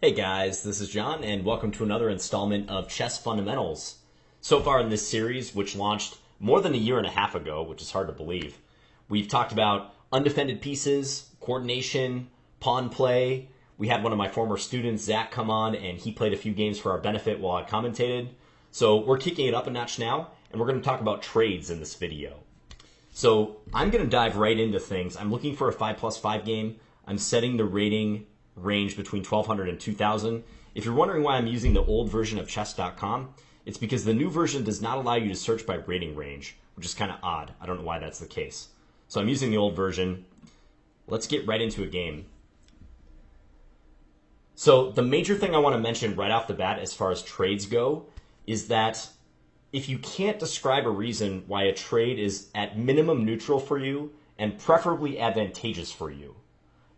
Hey guys, this is John, and welcome to another installment of Chess Fundamentals. So far in this series, which launched more than a year and a half ago, which is hard to believe, we've talked about undefended pieces, coordination, pawn play. We had one of my former students, Zach, come on, and he played a few games for our benefit while I commentated. So we're kicking it up a notch now, and we're going to talk about trades in this video. So I'm going to dive right into things. I'm looking for a 5+5 game. I'm setting the rating range between 1200 and 2000. If you're wondering why I'm using the old version of chess.com, it's because the new version does not allow you to search by rating range, which is kind of odd. I don't know why that's the case. So I'm using the old version. Let's get right into a game. So the major thing I want to mention right off the bat as far as trades go is that if you can't describe a reason why a trade is at minimum neutral for you and preferably advantageous for you,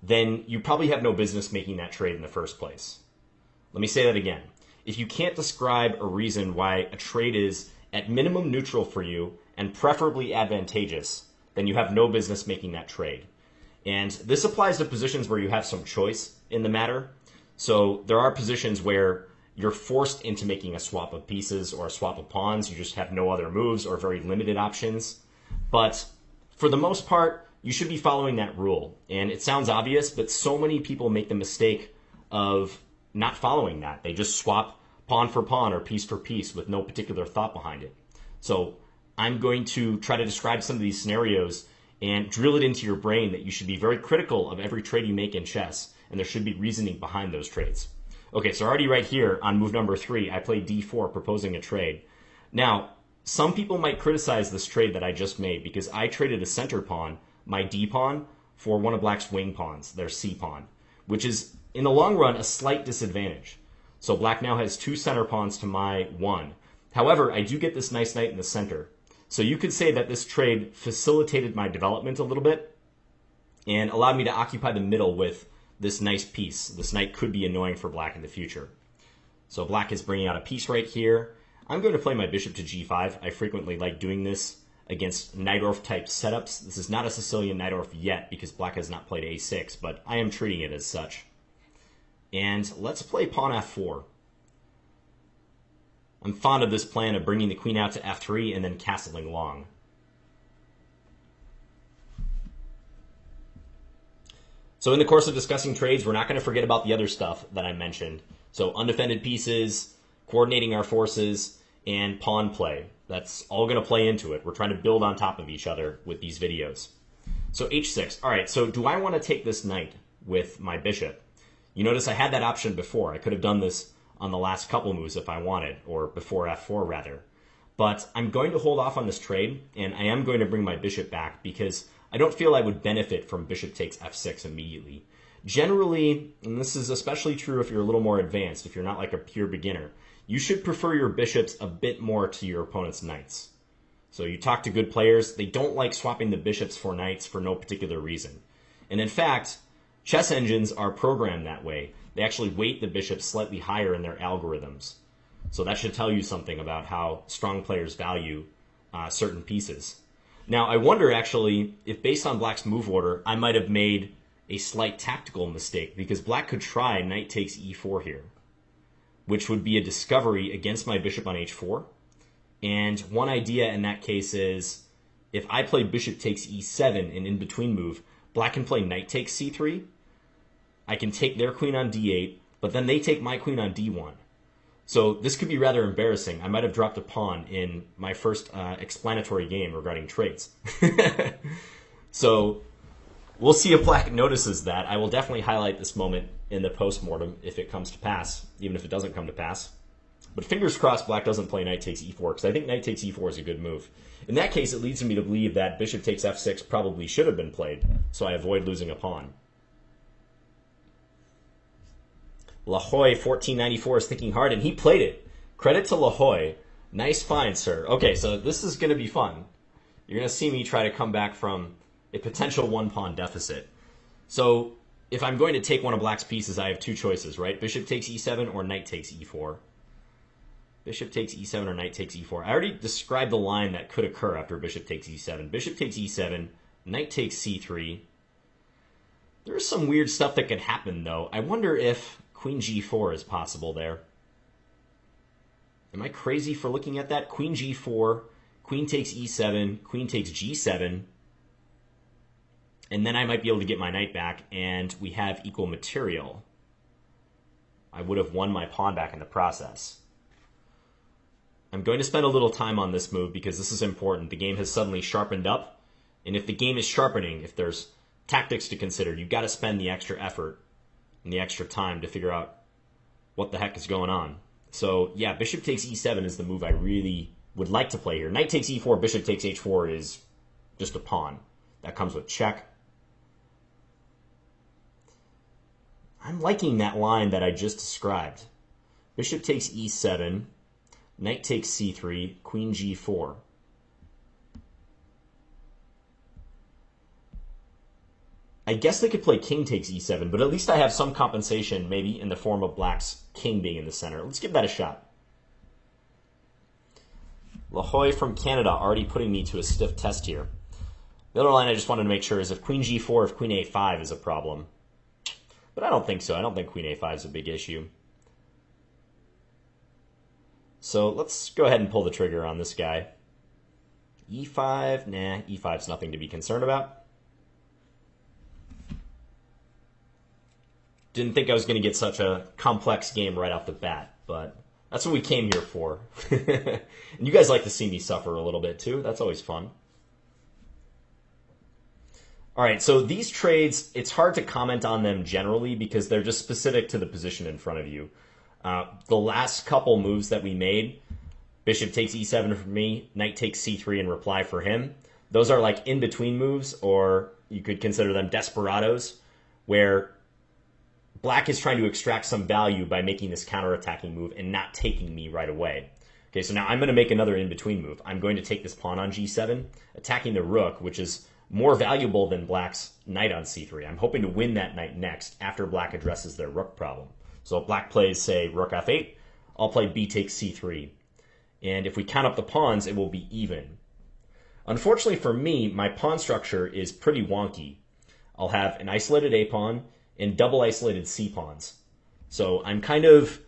then you probably have no business making that trade in the first place. Let me say that again. If you can't describe a reason why a trade is at minimum neutral for you and preferably advantageous, then you have no business making that trade. And this applies to positions where you have some choice in the matter. So there are positions where you're forced into making a swap of pieces or a swap of pawns. You just have no other moves or very limited options. But for the most part, you should be following that rule. And it sounds obvious, but so many people make the mistake of not following that. They just swap pawn for pawn or piece for piece with no particular thought behind it. So I'm going to try to describe some of these scenarios and drill it into your brain that you should be very critical of every trade you make in chess, and there should be reasoning behind those trades. Okay, so already right here on move number 3, I played d4, proposing a trade. Now, some people might criticize this trade that I just made because I traded a center pawn, my d pawn, for one of black's wing pawns, their c pawn, which is, in the long run, a slight disadvantage. So black now has 2 center pawns to my 1. However, I do get this nice knight in the center. So you could say that this trade facilitated my development a little bit and allowed me to occupy the middle with this nice piece. This knight could be annoying for black in the future. So black is bringing out a piece right here. I'm going to play my bishop to g5. I frequently like doing this against Najdorf type setups. This is not a Sicilian Najdorf yet because black has not played a6, but I am treating it as such. And let's play pawn f4. I'm fond of this plan of bringing the queen out to f3 and then castling long. So in the course of discussing trades, we're not going to forget about the other stuff that I mentioned. So undefended pieces, coordinating our forces, and pawn play. That's all going to play into it. We're trying to build on top of each other with these videos. So h6. All right, so do I want to take this knight with my bishop? You notice I had that option before. I could have done this on the last couple moves if I wanted, or before f4 rather. But I'm going to hold off on this trade, and I am going to bring my bishop back because I don't feel I would benefit from bishop takes f6 immediately. Generally, and this is especially true if you're a little more advanced, if you're not like a pure beginner, you should prefer your bishops a bit more to your opponent's knights. So you talk to good players, they don't like swapping the bishops for knights for no particular reason. And in fact, chess engines are programmed that way. They actually weight the bishops slightly higher in their algorithms. So that should tell you something about how strong players value certain pieces. Now, I wonder actually if based on black's move order, I might have made a slight tactical mistake because black could try knight takes e4 here, which would be a discovery against my bishop on h4. And one idea in that case is if I play bishop takes e7 an in-between move, black can play knight takes c3. I can take their queen on d8, but then they take my queen on d1. So this could be rather embarrassing. I might have dropped a pawn in my first explanatory game regarding trades. So we'll see if black notices that. I will definitely highlight this moment in the post-mortem if it comes to pass, even if it doesn't come to pass. But fingers crossed black doesn't play knight takes e4, because I think knight takes e4 is a good move. In that case, it leads me to believe that bishop takes f6 probably should have been played, so I avoid losing a pawn. Lahoy 1494 is thinking hard, and he played it. Credit to Lahoy. Nice find, sir. Okay, so this is going to be fun. You're going to see me try to come back from a potential one-pawn deficit. So if I'm going to take one of black's pieces, I have two choices, right? Bishop takes e7 or knight takes e4. Bishop takes e7 or knight takes e4. I already described the line that could occur after bishop takes e7. Bishop takes e7, knight takes c3. There's some weird stuff that could happen, though. I wonder if Queen g4 is possible there. Am I crazy for looking at that? Queen g4, queen takes e7, queen takes g7, and then I might be able to get my knight back, and we have equal material. I would have won my pawn back in the process. I'm going to spend a little time on this move because this is important. The game has suddenly sharpened up, and if the game is sharpening, if there's tactics to consider, you've got to spend the extra effort and the extra time to figure out what the heck is going on. So, yeah, bishop takes e7 is the move I really would like to play here. Knight takes e4, bishop takes h4 is just a pawn. That comes with check. I'm liking that line that I just described. Bishop takes e7, knight takes c3, queen g4. I guess they could play king takes e7, but at least I have some compensation, maybe in the form of black's king being in the center. Let's give that a shot. La Hoy from Canada already putting me to a stiff test here. The other line I just wanted to make sure is if queen g4, if queen a5 is a problem. But I don't think so. I don't think queen a5 is a big issue. So let's go ahead and pull the trigger on this guy. e5, nah, e5's nothing to be concerned about. Didn't think I was going to get such a complex game right off the bat, but that's what we came here for. And you guys like to see me suffer a little bit too. That's always fun. All right, so these trades, it's hard to comment on them generally because they're just specific to the position in front of you. The last couple moves that we made, bishop takes e7 for me, knight takes c3 in reply for him, those are like in-between moves, or you could consider them desperados, where black is trying to extract some value by making this counterattacking move and not taking me right away. Okay, so now I'm going to make another in-between move. I'm going to take this pawn on g7, attacking the rook, which is more valuable than black's knight on c3. I'm hoping to win that knight next after black addresses their rook problem. So if black plays, say, rook f8, I'll play b takes c3. And if we count up the pawns, it will be even. Unfortunately for me, my pawn structure is pretty wonky. I'll have an isolated a pawn and double isolated c pawns. So I'm kind of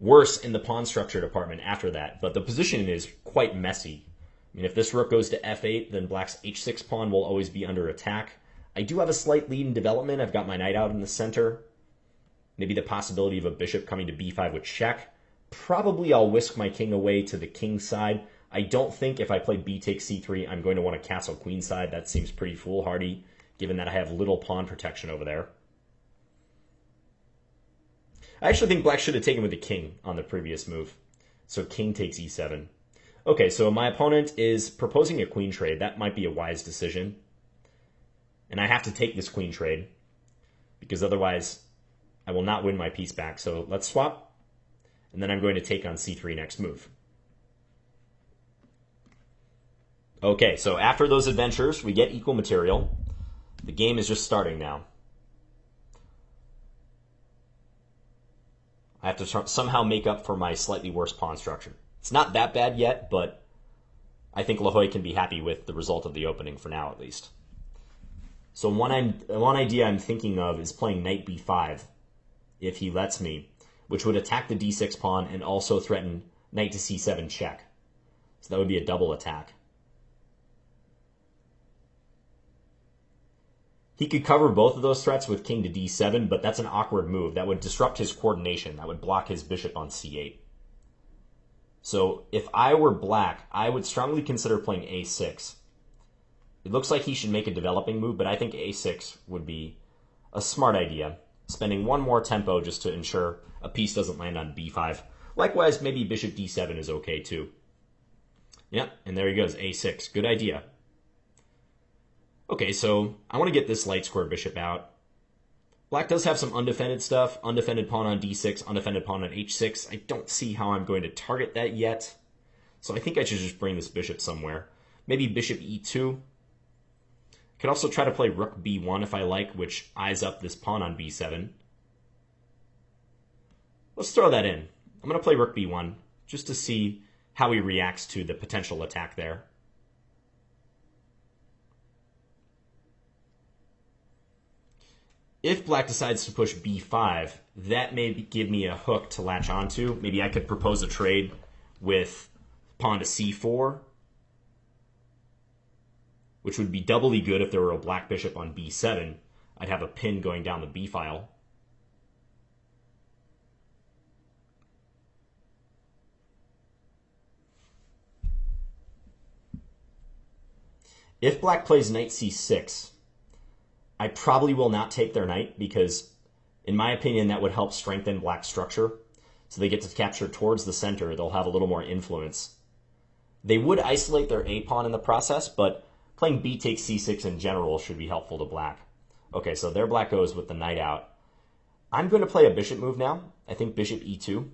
worse in the pawn structure department after that, but the position is quite messy. I mean, if this rook goes to f8, then black's h6 pawn will always be under attack. I do have a slight lead in development. I've got my knight out in the center. Maybe the possibility of a bishop coming to b5 with check. Probably I'll whisk my king away to the king side. I don't think if I play b takes c3, I'm going to want to castle queen side. That seems pretty foolhardy, given that I have little pawn protection over there. I actually think black should have taken with the king on the previous move. So king takes e7. Okay, so my opponent is proposing a queen trade. That might be a wise decision. And I have to take this queen trade, because otherwise I will not win my piece back. So let's swap, and then I'm going to take on c3 next move. Okay, so after those adventures, we get equal material. The game is just starting now. I have to somehow make up for my slightly worse pawn structure. It's not that bad yet, but I think La Hoy can be happy with the result of the opening for now, at least. So one idea I'm thinking of is playing knight b5, if he lets me, which would attack the d6 pawn and also threaten knight to c7 check. So that would be a double attack. He could cover both of those threats with king to d7, but that's an awkward move. That would disrupt his coordination. That would block his bishop on c8. So if I were black, I would strongly consider playing a6. It looks like he should make a developing move, but I think a6 would be a smart idea. Spending one more tempo just to ensure a piece doesn't land on b5. Likewise, maybe bishop d7 is okay too. Yep, and there he goes, a6. Good idea. Okay, so I want to get this light square bishop out. Black does have some undefended stuff. Undefended pawn on d6, undefended pawn on h6. I don't see how I'm going to target that yet. So I think I should just bring this bishop somewhere. Maybe bishop e2. Could also try to play rook b1 if I like, which eyes up this pawn on b7. Let's throw that in. I'm going to play rook b1 just to see how he reacts to the potential attack there. If black decides to push b5, that may give me a hook to latch onto. Maybe I could propose a trade with pawn to c4, which would be doubly good if there were a black bishop on b7. I'd have a pin going down the b file. If black plays knight c6, I probably will not take their knight because, in my opinion, that would help strengthen black's structure. So they get to capture towards the center. They'll have a little more influence. They would isolate their a pawn in the process, but playing b takes c6 in general should be helpful to black. Okay, so there black goes with the knight out. I'm going to play a bishop move now. I think bishop e2.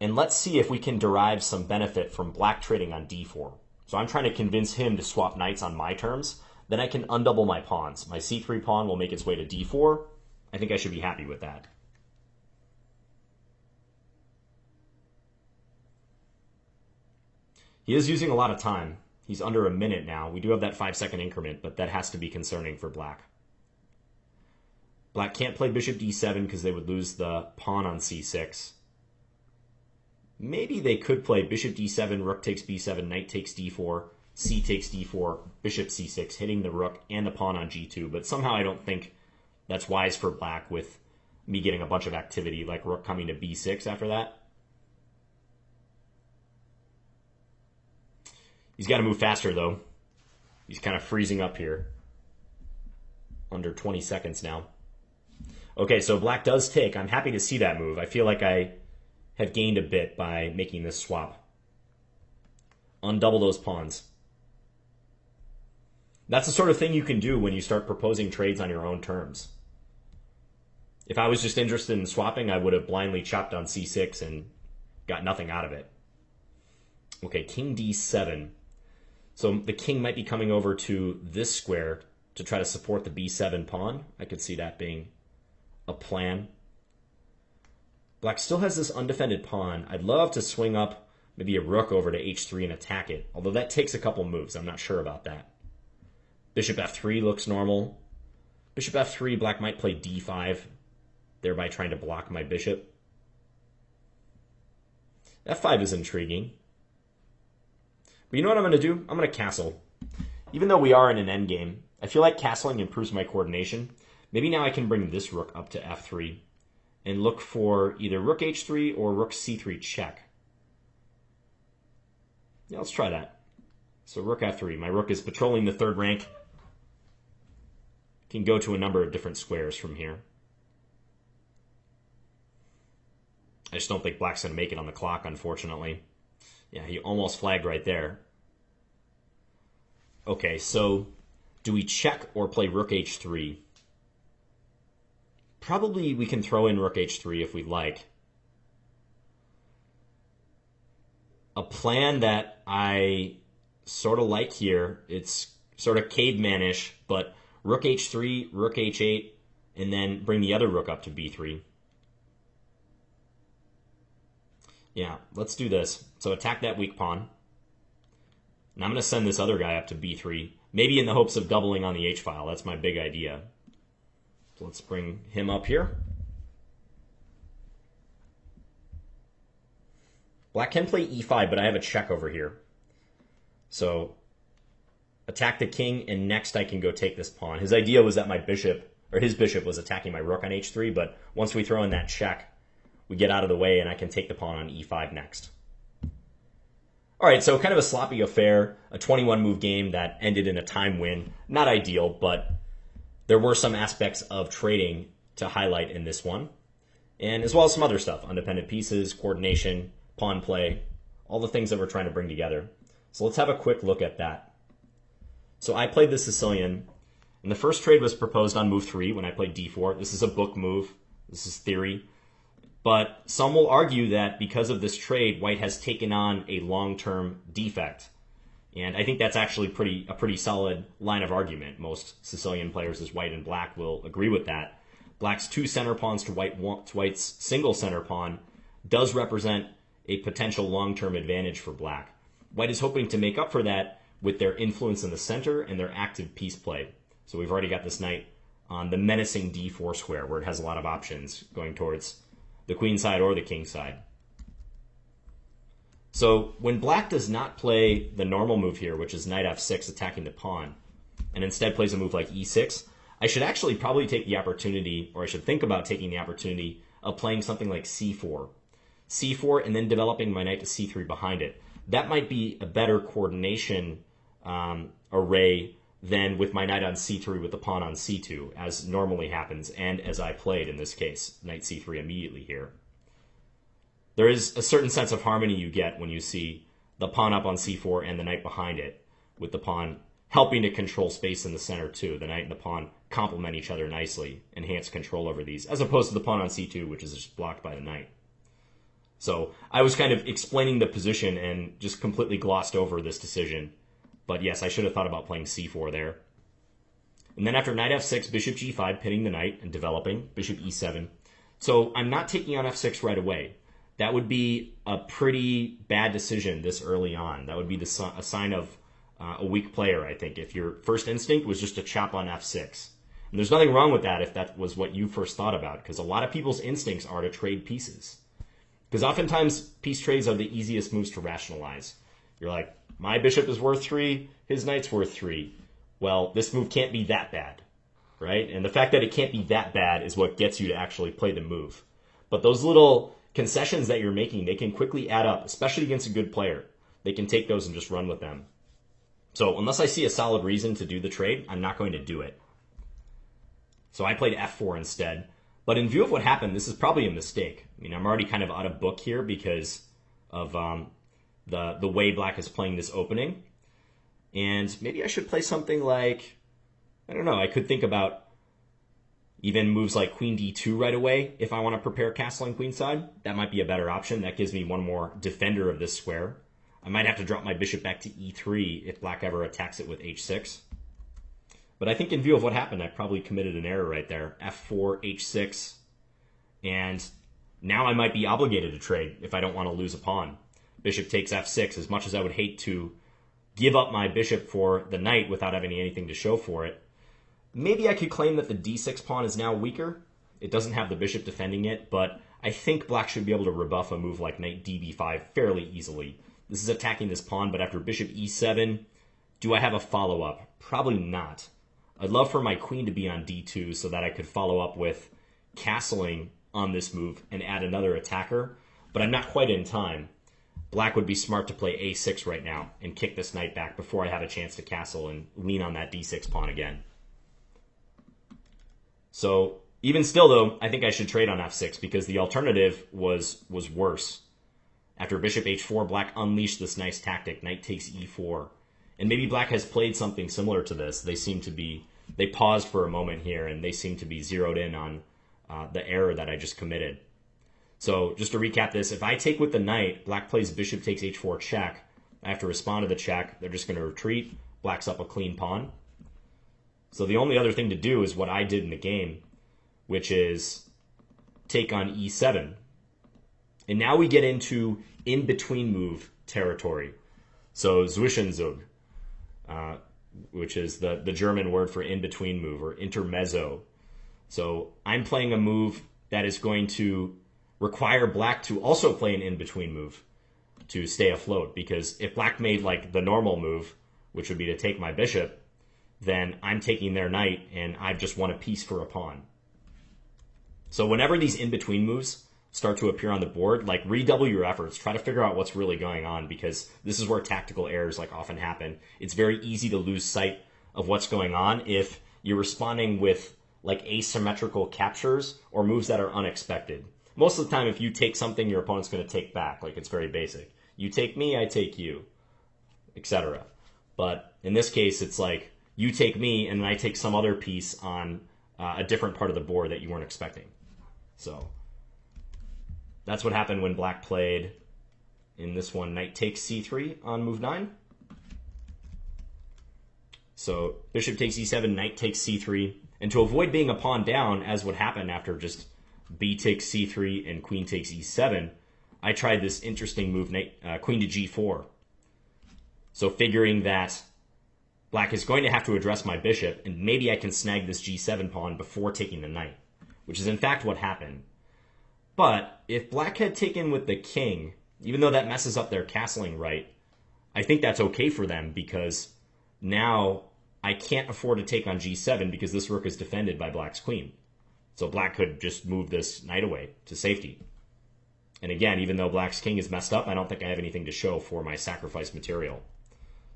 And let's see if we can derive some benefit from black trading on d4. So I'm trying to convince him to swap knights on my terms. Then I can undouble my pawns. My c3 pawn will make its way to d4. I think I should be happy with that. He is using a lot of time. He's under a minute now. We do have that 5-second increment, but that has to be concerning for black. Black can't play bishop d7 because they would lose the pawn on c6. Maybe they could play bishop d7, rook takes b7, knight takes d4, c takes d4, bishop c6, hitting the rook and the pawn on g2. But somehow I don't think that's wise for black with me getting a bunch of activity like rook coming to b6 after that. He's got to move faster, though. He's kind of freezing up here. Under 20 seconds now. Okay, so black does take. I'm happy to see that move. I feel like I have gained a bit by making this swap. Undouble those pawns. That's the sort of thing you can do when you start proposing trades on your own terms. If I was just interested in swapping, I would have blindly chopped on c6 and got nothing out of it. Okay, king d7. So the king might be coming over to this square to try to support the b7 pawn. I could see that being a plan. Black still has this undefended pawn. I'd love to swing up maybe a rook over to h3 and attack it, although that takes a couple moves. I'm not sure about that. Bishop f3 looks normal. Bishop f3, black might play d5, thereby trying to block my bishop. f5 is intriguing. But you know what I'm going to do? I'm going to castle. Even though we are in an endgame, I feel like castling improves my coordination. Maybe now I can bring this rook up to f3 and look for either rook h3 or rook c3 check. Yeah, let's try that. So rook f3. My rook is patrolling the third rank. Can go to a number of different squares from here. I just don't think black's going to make it on the clock, unfortunately. Yeah, he almost flagged right there. Okay, so do we check or play rook h3? Probably we can throw in rook h3 if we like. A plan that I sort of like here, it's sort of cavemanish, but rook h3, rook h8, and then bring the other rook up to b3. Yeah, let's do this. So attack that weak pawn. And I'm going to send this other guy up to b3, maybe in the hopes of doubling on the h-file. That's my big idea. So let's bring him up here. Black can play e5, but I have a check over here. So attack the king, and next I can go take this pawn. His idea was that my bishop, or his bishop, was attacking my rook on h3, but once we throw in that check, we get out of the way, and I can take the pawn on e5 next. All right, so kind of a sloppy affair, a 21-move game that ended in a time win. Not ideal, but there were some aspects of trading to highlight in this one, and as well as some other stuff, independent pieces, coordination, pawn play, all the things that we're trying to bring together. So let's have a quick look at that. So I played the Sicilian, and the first trade was proposed on move 3 when I played d4. This is a book move. This is theory. But some will argue that because of this trade, white has taken on a long-term defect. And I think that's actually a pretty solid line of argument. Most Sicilian players as white and black will agree with that. Black's two center pawns to white's single center pawn does represent a potential long-term advantage for black. White is hoping to make up for that with their influence in the center and their active piece play. So we've already got this knight on the menacing d4 square, where it has a lot of options going towards the queen side or the king side. So when black does not play the normal move here, which is knight f6 attacking the pawn, and instead plays a move like e6, I should actually probably take the opportunity, or I should think about taking the opportunity of playing something like c4. c4 and then developing my knight to c3 behind it. That might be a better coordination array than with my knight on c3 with the pawn on c2, as normally happens, and as I played in this case, knight c3 immediately here. There is a certain sense of harmony you get when you see the pawn up on c4 and the knight behind it, with the pawn helping to control space in the center too. The knight and the pawn complement each other nicely, enhance control over these, as opposed to the pawn on c2, which is just blocked by the knight. So I was kind of explaining the position and just completely glossed over this decision. But yes, I should have thought about playing c4 there. And then after knight f6, bishop g5, pinning the knight and developing, bishop e7. So I'm not taking on f6 right away. That would be a pretty bad decision this early on. That would be a sign of a weak player, I think, if your first instinct was just to chop on f6. And there's nothing wrong with that if that was what you first thought about, because a lot of people's instincts are to trade pieces. Because oftentimes, piece trades are the easiest moves to rationalize. You're like, my bishop is worth 3, his knight's worth 3. Well, this move can't be that bad, right? And the fact that it can't be that bad is what gets you to actually play the move. But those little concessions that you're making, they can quickly add up, especially against a good player. They can take those and just run with them. So unless I see a solid reason to do the trade, I'm not going to do it. So I played f4 instead. But in view of what happened, this is probably a mistake. I mean, I'm already kind of out of book here because of the way black is playing this opening. And maybe I should play something like, I don't know, I could think about even moves like queen d2 right away if I want to prepare castling queenside. That might be a better option. That gives me one more defender of this square. I might have to drop my bishop back to e3 if black ever attacks it with h6. But I think in view of what happened, I probably committed an error right there. f4, h6, and now I might be obligated to trade if I don't want to lose a pawn. Bishop takes f6. As much as I would hate to give up my bishop for the knight without having anything to show for it, maybe I could claim that the d6 pawn is now weaker. It doesn't have the bishop defending it, but I think black should be able to rebuff a move like knight db5 fairly easily. This is attacking this pawn, but after bishop e7, do I have a follow-up? Probably not. I'd love for my queen to be on d2 so that I could follow up with castling on this move and add another attacker, but I'm not quite in time. Black would be smart to play a6 right now and kick this knight back before I have a chance to castle and lean on that d6 pawn again. So even still, though, I think I should trade on f6 because the alternative was worse. After bishop h4, black unleashed this nice tactic, knight takes e4. And maybe black has played something similar to this. They paused for a moment here, and they seem to be zeroed in on the error that I just committed. So just to recap this, if I take with the knight, black plays bishop takes h4 check. I have to respond to the check. They're just going to retreat. Black's up a clean pawn. So the only other thing to do is what I did in the game, which is take on e7. And now we get into in-between move territory. So Zwischenzug, which is the German word for in-between move, or intermezzo. So I'm playing a move that is going to require black to also play an in-between move to stay afloat. Because if black made like the normal move, which would be to take my bishop, then I'm taking their knight, and I've just won a piece for a pawn. So whenever these in-between moves start to appear on the board, like redouble your efforts. Try to figure out what's really going on, because this is where tactical errors like often happen. It's very easy to lose sight of what's going on if you're responding with like asymmetrical captures or moves that are unexpected. Most of the time, if you take something, your opponent's going to take back. Like, it's very basic. You take me, I take you, etc. But in this case, it's like you take me and then I take some other piece on a different part of the board that you weren't expecting. So that's what happened when black played in this one, knight takes c3 on move 9. So bishop takes e7, knight takes c3. And to avoid being a pawn down, as would happen after just b takes c3 and queen takes e7, I tried this interesting move, queen to g4. So figuring that black is going to have to address my bishop, and maybe I can snag this g7 pawn before taking the knight, which is in fact what happened. But if black had taken with the king, even though that messes up their castling right, I think that's okay for them because now I can't afford to take on g7 because this rook is defended by black's queen. So black could just move this knight away to safety. And again, even though black's king is messed up, I don't think I have anything to show for my sacrifice material.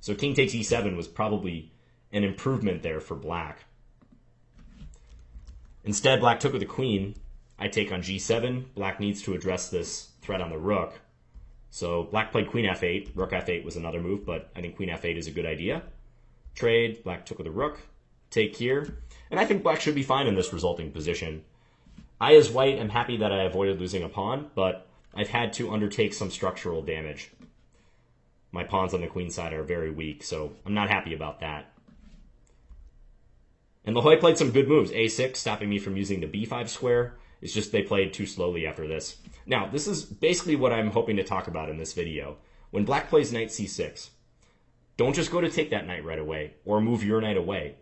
So king takes e7 was probably an improvement there for black. Instead, black took with the queen. I take on g7. Black needs to address this threat on the rook. So black played queen f8. Rook f8 was another move, but I think queen f8 is a good idea. Trade. Black took with the rook. Take here. And I think black should be fine in this resulting position. I, as white, am happy that I avoided losing a pawn, but I've had to undertake some structural damage. My pawns on the queen side are very weak, so I'm not happy about that. And La Hoya played some good moves. a6, stopping me from using the b5 square. It's just they played too slowly after this. Now, this is basically what I'm hoping to talk about in this video. When black plays knight c6, don't just go to take that knight right away, or move your knight away.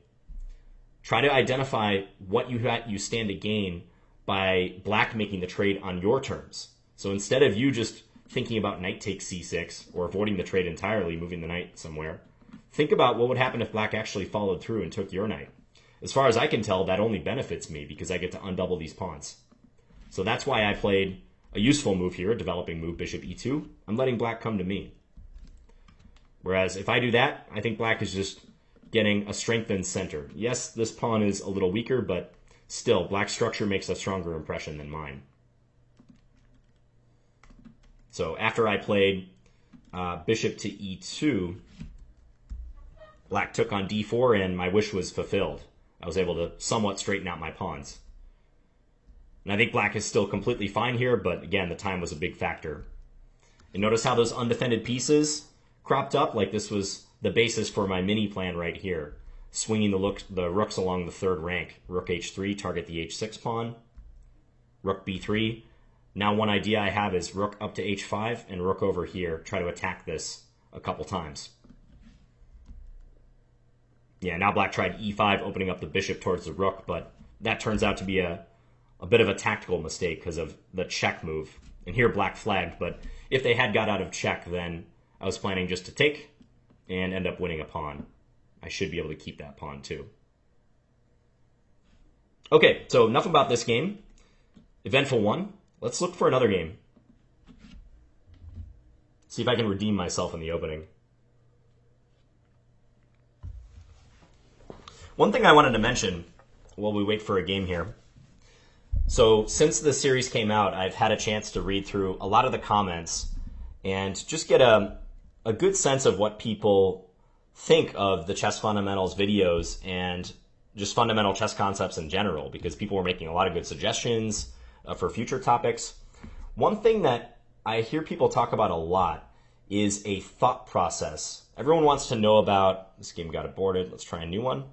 Try to identify what you stand to gain by black making the trade on your terms. So instead of you just thinking about knight takes c6 or avoiding the trade entirely, moving the knight somewhere, think about what would happen if black actually followed through and took your knight. As far as I can tell, that only benefits me because I get to undouble these pawns. So that's why I played a useful move here, a developing move, bishop e2. I'm letting black come to me. Whereas if I do that, I think black is just getting a strengthened center. Yes, this pawn is a little weaker, but still, black's structure makes a stronger impression than mine. So after I played bishop to e2, black took on d4, and my wish was fulfilled. I was able to somewhat straighten out my pawns. And I think black is still completely fine here, but again, the time was a big factor. And notice how those undefended pieces cropped up? Like this was the basis for my mini plan right here. Swinging the rooks along the third rank. Rook h3, target the h6 pawn. Rook b3. Now one idea I have is rook up to h5 and rook over here. Try to attack this a couple times. Yeah, now black tried e5, opening up the bishop towards the rook, but that turns out to be a bit of a tactical mistake because of the check move. And here black flagged, but if they had got out of check, then I was planning just to take and end up winning a pawn. I should be able to keep that pawn too. Okay, so enough about this game. Eventful one. Let's look for another game. See if I can redeem myself in the opening. One thing I wanted to mention while we wait for a game here. So since the series came out, I've had a chance to read through a lot of the comments and just get a good sense of what people think of the Chess Fundamentals videos and just fundamental chess concepts in general, because people were making a lot of good suggestions for future topics. One thing that I hear people talk about a lot is a thought process. Everyone wants to know about, this game got aborted, let's try a new one.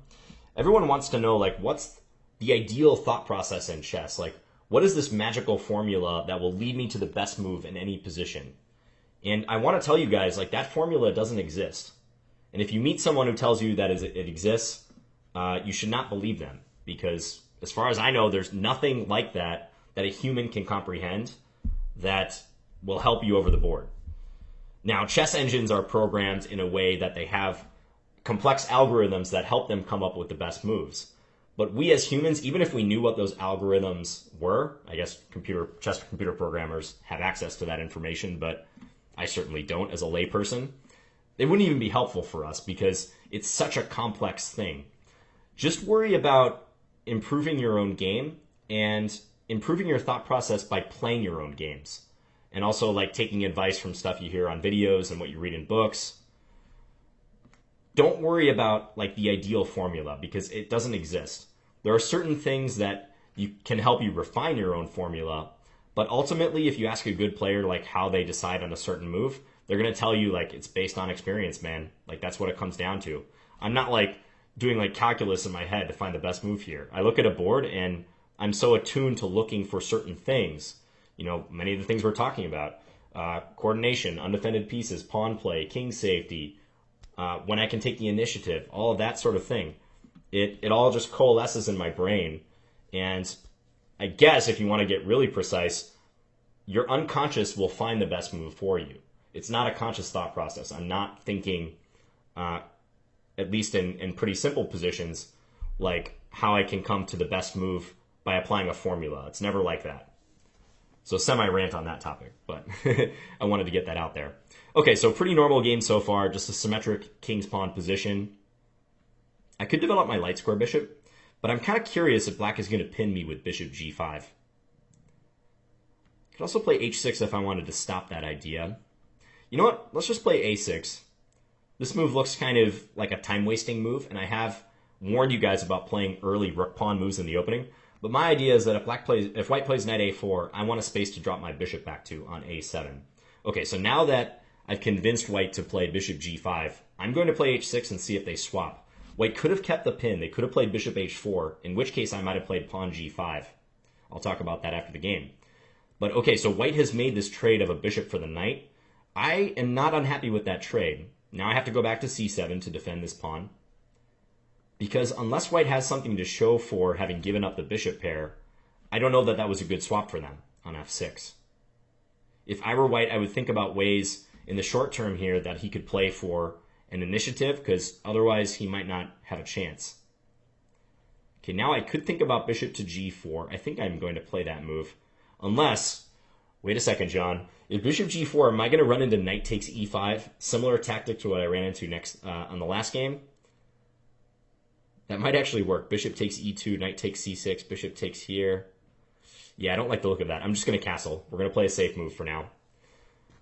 Everyone wants to know, like, what's the ideal thought process in chess? Like, what is this magical formula that will lead me to the best move in any position? And I want to tell you guys, like, that formula doesn't exist. And if you meet someone who tells you that it exists, you should not believe them. Because as far as I know, there's nothing like that a human can comprehend that will help you over the board. Now, chess engines are programmed in a way that they have complex algorithms that help them come up with the best moves. But we as humans, even if we knew what those algorithms were, I guess chess computer programmers have access to that information, but I certainly don't as a layperson, they wouldn't even be helpful for us because it's such a complex thing. Just worry about improving your own game and improving your thought process by playing your own games. And also like taking advice from stuff you hear on videos and what you read in books. Don't worry about like the ideal formula because it doesn't exist. There are certain things that can help you refine your own formula, but ultimately if you ask a good player like how they decide on a certain move, they're going to tell you like it's based on experience, man. Like that's what it comes down to. I'm not like doing like calculus in my head to find the best move here. I look at a board and I'm so attuned to looking for certain things. You know, many of the things we're talking about, coordination, undefended pieces, pawn play, king safety, when I can take the initiative, all of that sort of thing. It all just coalesces in my brain. And I guess if you want to get really precise, your unconscious will find the best move for you. It's not a conscious thought process. I'm not thinking, at least in pretty simple positions, like how I can come to the best move by applying a formula. It's never like that. So semi-rant on that topic, but I wanted to get that out there. Okay, so pretty normal game so far, just a symmetric king's pawn position. I could develop my light square bishop, but I'm kind of curious if black is going to pin me with bishop g5. I could also play h6 if I wanted to stop that idea. You know what? Let's just play a6. This move looks kind of like a time-wasting move, and I have warned you guys about playing early rook pawn moves in the opening. But my idea is that if white plays knight a4, I want a space to drop my bishop back to on a7. Okay, so now that I've convinced white to play bishop g5, I'm going to play h6 and see if they swap. White could have kept the pin. They could have played bishop h4, in which case I might have played pawn g5. I'll talk about that after the game. But okay, so white has made this trade of a bishop for the knight. I am not unhappy with that trade. Now I have to go back to c7 to defend this pawn. Because unless white has something to show for having given up the bishop pair, I don't know that that was a good swap for them on f6. If I were white, I would think about ways in the short term here that he could play for an initiative, because otherwise he might not have a chance. Okay, now I could think about bishop to g4. I think I'm going to play that move. Unless, wait a second, John. If bishop g4, am I going to run into knight takes e5? Similar tactic to what I ran into next on the last game. That might actually work. Bishop takes e2, knight takes c6, bishop takes here. Yeah, I don't like the look of that. I'm just going to castle. We're going to play a safe move for now.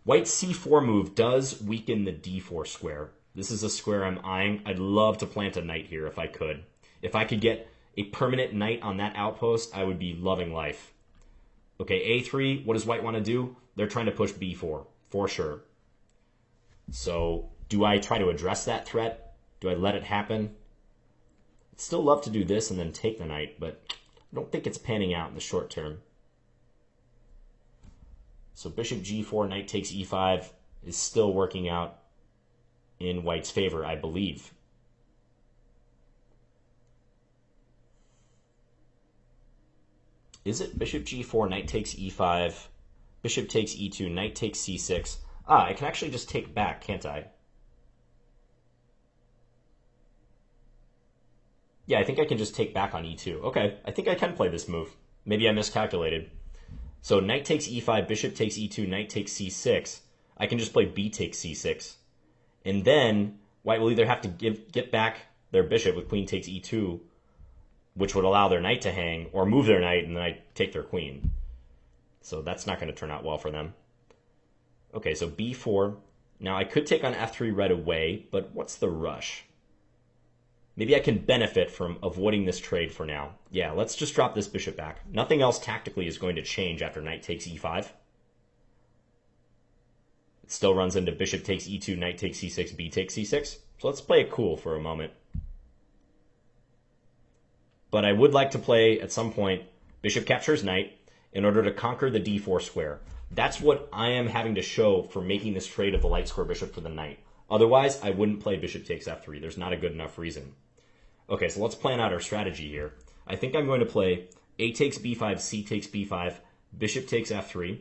White's c4 move does weaken the d4 square. This is a square I'm eyeing. I'd love to plant a knight here if I could. If I could get a permanent knight on that outpost, I would be loving life. Okay, a3, what does white want to do? They're trying to push b4, for sure. So, do I try to address that threat? Do I let it happen? I'd still love to do this and then take the knight, but I don't think it's panning out in the short term. So bishop g4, knight takes e5 is still working out in white's favor, I believe. Is it bishop g4, knight takes e5, bishop takes e2, knight takes c6? Ah, I can actually just take back, can't I? Yeah, I think I can just take back on e2. Okay, I think I can play this move. Maybe I miscalculated. So knight takes e5, bishop takes e2, knight takes c6. I can just play b takes c6. And then white will either have to get back their bishop with queen takes e2, which would allow their knight to hang, or move their knight and then I take their queen. So that's not going to turn out well for them. Okay, so b4. Now I could take on f3 right away, but what's the rush? Maybe I can benefit from avoiding this trade for now. Yeah, let's just drop this bishop back. Nothing else tactically is going to change after knight takes e5. It still runs into bishop takes e2, knight takes c6, b takes c6. So let's play it cool for a moment. But I would like to play, at some point, bishop captures knight in order to conquer the d4 square. That's what I am having to show for making this trade of the light square bishop for the knight. Otherwise, I wouldn't play bishop takes f3. There's not a good enough reason. Okay, so let's plan out our strategy here. I think I'm going to play a takes b5, c takes b5, bishop takes f3,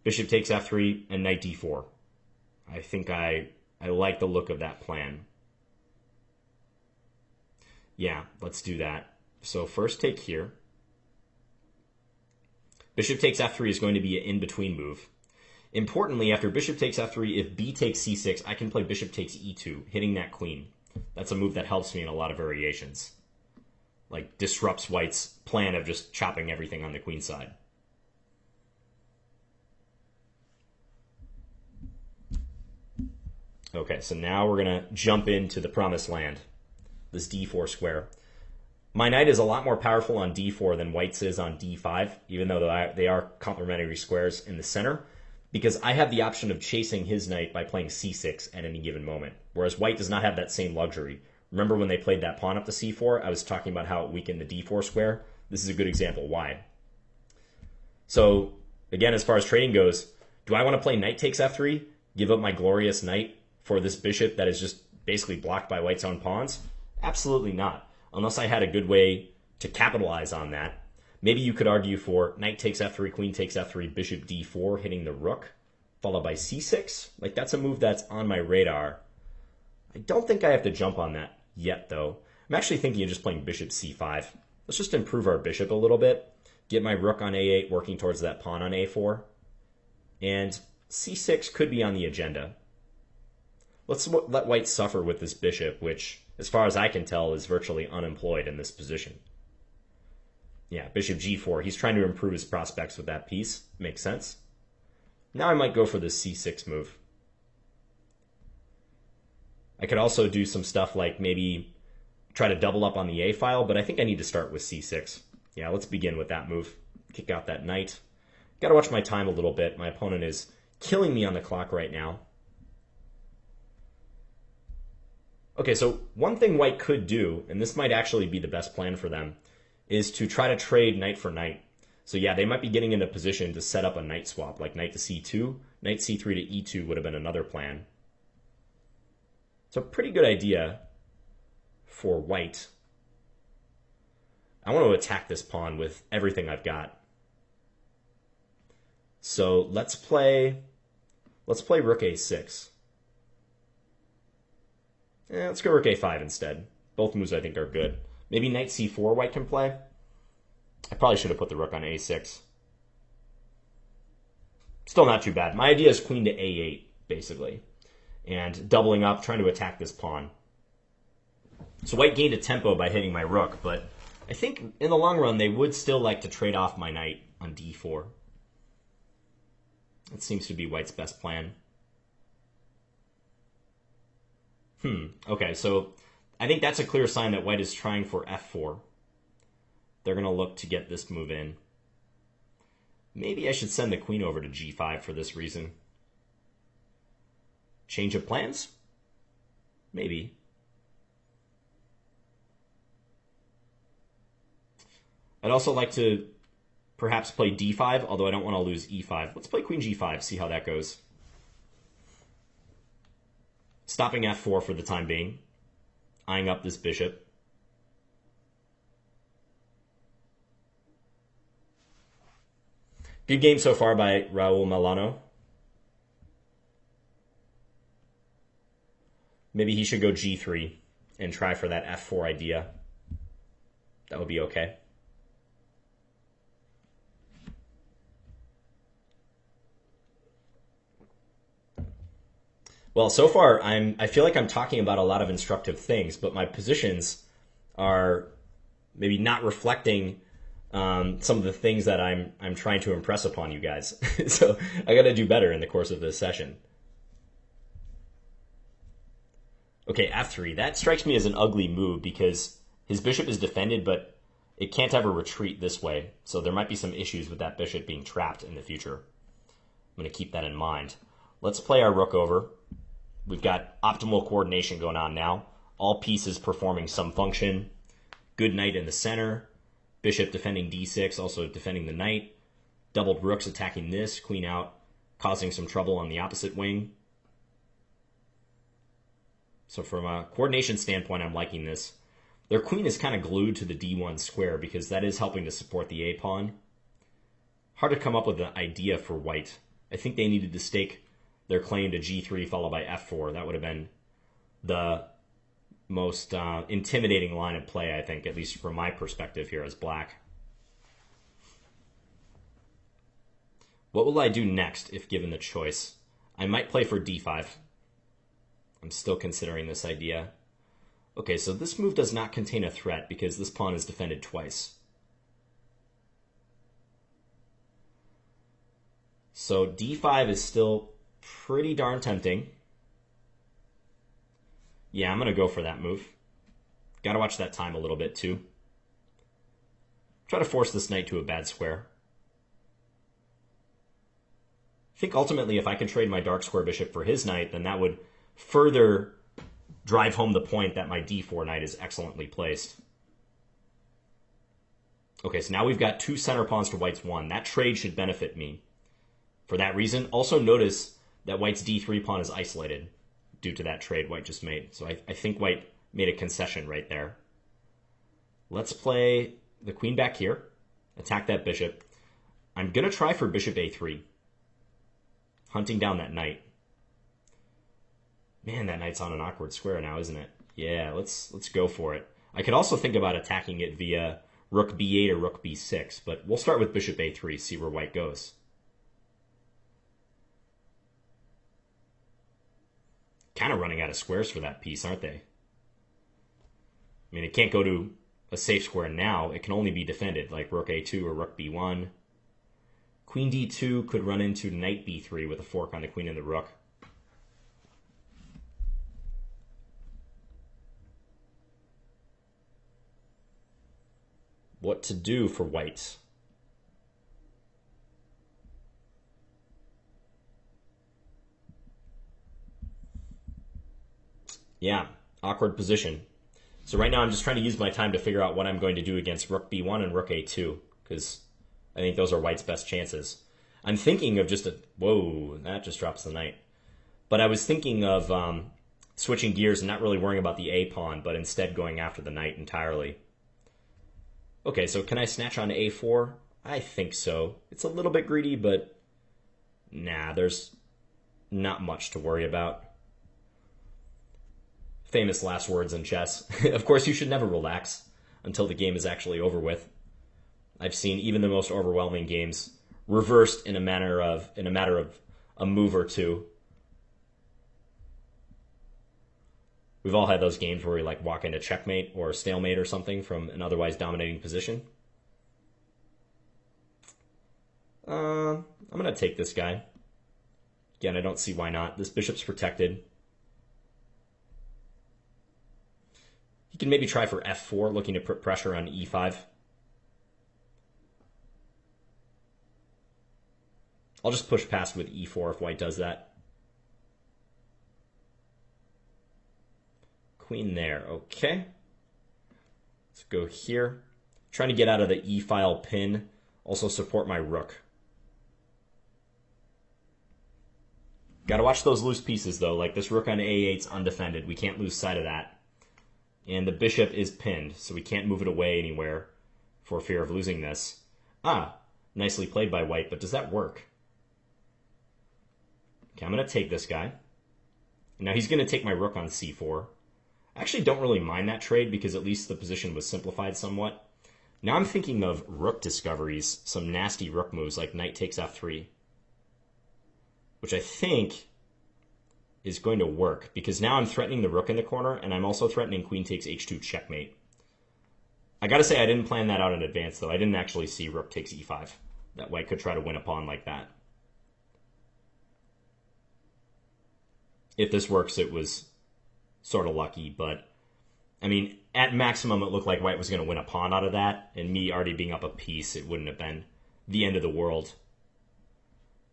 bishop takes f3, and knight d4. I think I like the look of that plan. Yeah, let's do that. So first take here. Bishop takes f3 is going to be an in-between move. Importantly, after bishop takes f3, if b takes c6, I can play bishop takes e2, hitting that queen. That's a move that helps me in a lot of variations. Like, disrupts white's plan of just chopping everything on the queen side. Okay, so now we're going to jump into the promised land, this d4 square. My knight is a lot more powerful on d4 than white's is on d5, even though they are complementary squares in the center, because I have the option of chasing his knight by playing c6 at any given moment, whereas white does not have that same luxury. Remember when they played that pawn up to c4, I was talking about how it weakened the d4 square? This is a good example why. So, again, as far as trading goes, do I want to play knight takes f3, give up my glorious knight for this bishop that is just basically blocked by white's own pawns? Absolutely not, unless I had a good way to capitalize on that. Maybe you could argue for knight takes f3, queen takes f3, bishop d4, hitting the rook, followed by c6. Like, that's a move that's on my radar. I don't think I have to jump on that yet, though. I'm actually thinking of just playing bishop c5. Let's just improve our bishop a little bit, get my rook on a8, working towards that pawn on a4. And c6 could be on the agenda. Let's let white suffer with this bishop, which, as far as I can tell, is virtually unemployed in this position. Yeah, bishop g4. He's trying to improve his prospects with that piece. Makes sense. Now I might go for this c6 move. I could also do some stuff like maybe try to double up on the a file, but I think I need to start with c6. Yeah, let's begin with that move. Kick out that knight. Got to watch my time a little bit. My opponent is killing me on the clock right now. Okay, so one thing white could do, and this might actually be the best plan for them, is to try to trade knight for knight. So yeah, they might be getting into position to set up a knight swap, like knight to c2, knight c3 to e2 would have been another plan. It's a pretty good idea for white. I want to attack this pawn with everything I've got. So let's play rook a6. Let's go rook a5 instead. Both moves I think are good. Maybe knight c4 white can play. I probably should have put the rook on a6. Still not too bad. My idea is queen to a8, basically. And doubling up, trying to attack this pawn. So white gained a tempo by hitting my rook, but I think in the long run they would still like to trade off my knight on d4. That seems to be white's best plan. Okay, so I think that's a clear sign that white is trying for f4. They're going to look to get this move in. Maybe I should send the queen over to g5 for this reason. Change of plans? Maybe. I'd also like to perhaps play d5, although I don't want to lose e5. Let's play queen g5, see how that goes. Stopping f4 for the time being. Eyeing up this bishop. Good game so far by Raul Milano. Maybe he should go g3 and try for that f4 idea. That would be okay. Well, so far I feel like I'm talking about a lot of instructive things, but my positions are maybe not reflecting some of the things that I'm trying to impress upon you guys. So I got to do better in the course of this session. Okay, f3. That strikes me as an ugly move because his bishop is defended, but it can't ever retreat this way. So there might be some issues with that bishop being trapped in the future. I'm going to keep that in mind. Let's play our rook over. We've got optimal coordination going on now. All pieces performing some function. Good knight in the center. Bishop defending d6, also defending the knight. Doubled rooks attacking this. Queen out, causing some trouble on the opposite wing. So from a coordination standpoint, I'm liking this. Their queen is kind of glued to the d1 square because that is helping to support the a pawn. Hard to come up with an idea for white. I think they needed to stake their claim to g3 followed by f4. That would have been the most intimidating line of play, I think, at least from my perspective here as black. What will I do next if given the choice? I might play for d5. I'm still considering this idea. Okay, so this move does not contain a threat because this pawn is defended twice. So d5 is still pretty darn tempting. Yeah, I'm going to go for that move. Got to watch that time a little bit too. Try to force this knight to a bad square. I think ultimately if I can trade my dark square bishop for his knight, then that would further drive home the point that my d4 knight is excellently placed. Okay, so now we've got two center pawns to white's one. That trade should benefit me. For that reason, also notice that white's d3 pawn is isolated. due to that trade white just made. So I think white made a concession right there. Let's play the queen back here, attack that bishop. I'm going to try for bishop a3, hunting down that knight. Man, that knight's on an awkward square now, isn't it? Yeah, let's go for it. I could also think about attacking it via rook b8 or rook b6, but we'll start with bishop a3, see where white goes. Kind of running out of squares for that piece, aren't they? I mean, it can't go to a safe square now. It can only be defended, like rook a2 or rook b1. Queen d2 could run into knight b3 with a fork on the queen and the rook. What to do for white? Yeah, awkward position. So right now I'm just trying to use my time to figure out what I'm going to do against rook b1 and rook a2, because I think those are white's best chances. I'm thinking of just a... Whoa, that just drops the knight. But I was thinking of switching gears and not really worrying about the a pawn, but instead going after the knight entirely. Okay, so can I snatch on a4? I think so. It's a little bit greedy, but nah, there's not much to worry about. Famous last words in chess. Of course, you should never relax until the game is actually over with. I've seen even the most overwhelming games reversed in a matter of a move or two. We've all had those games where we like walk into checkmate or stalemate or something from an otherwise dominating position. I'm going to take this guy. Again, I don't see why not. This bishop's protected. He can maybe try for f4, looking to put pressure on e5. I'll just push past with e4 if white does that. Queen there, okay. Let's go here. Trying to get out of the e-file pin. Also support my rook. Got to watch those loose pieces though, like this rook on a8's undefended. We can't lose sight of that. And the bishop is pinned, so we can't move it away anywhere for fear of losing this. Ah, nicely played by white, but does that work? Okay, I'm going to take this guy. Now he's going to take my rook on c4. I actually don't really mind that trade because at least the position was simplified somewhat. Now I'm thinking of rook discoveries, some nasty rook moves like knight takes f3, which I think is going to work because now I'm threatening the rook in the corner and I'm also threatening queen takes h2 checkmate. I gotta say I didn't plan that out in advance though. I didn't actually see rook takes e5. That white could try to win a pawn like that. If this works, it was sort of lucky, but I mean, at maximum, it looked like white was going to win a pawn out of that, and me already being up a piece, it wouldn't have been the end of the world.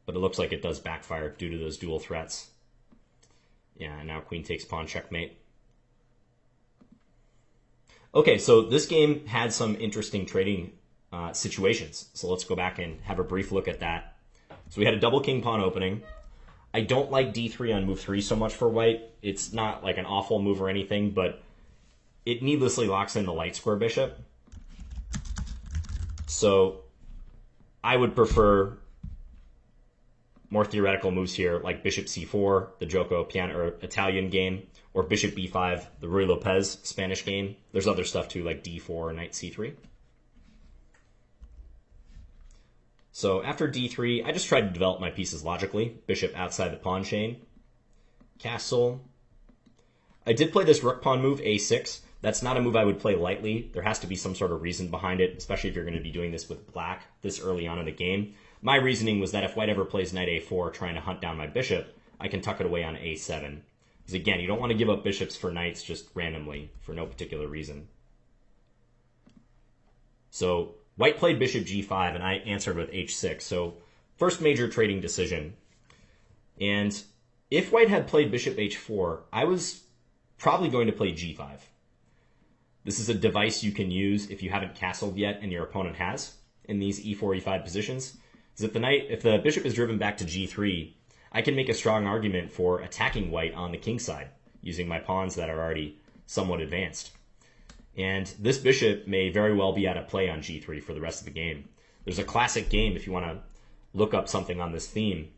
But it looks like it does backfire due to those dual threats. Yeah, and now queen takes pawn checkmate. Okay, so this game had some interesting trading situations. So let's go back and have a brief look at that. So we had a double king pawn opening. I don't like d3 on move 3 so much for white. It's not like an awful move or anything, but it needlessly locks in the light square bishop. So I would prefer more theoretical moves here, like bishop c4, the Joko Piano or Italian game, or bishop b5, the Ruy Lopez Spanish game. There's other stuff too, like d4, knight c3. So after d3, I just tried to develop my pieces logically. Bishop outside the pawn chain. Castle. I did play this rook pawn move, a6. That's not a move I would play lightly. There has to be some sort of reason behind it, especially if you're going to be doing this with black this early on in the game. My reasoning was that if white ever plays knight a4 trying to hunt down my bishop, I can tuck it away on a7. Because again, you don't want to give up bishops for knights just randomly for no particular reason. So white played bishop g5, and I answered with h6. So first major trading decision. And if white had played bishop h4, I was probably going to play g5. This is a device you can use if you haven't castled yet and your opponent has in these e4, e5 positions. Is if the bishop is driven back to g3, I can make a strong argument for attacking white on the king side, using my pawns that are already somewhat advanced. And this bishop may very well be out of play on g3 for the rest of the game. There's a classic game, if you want to look up something on this theme,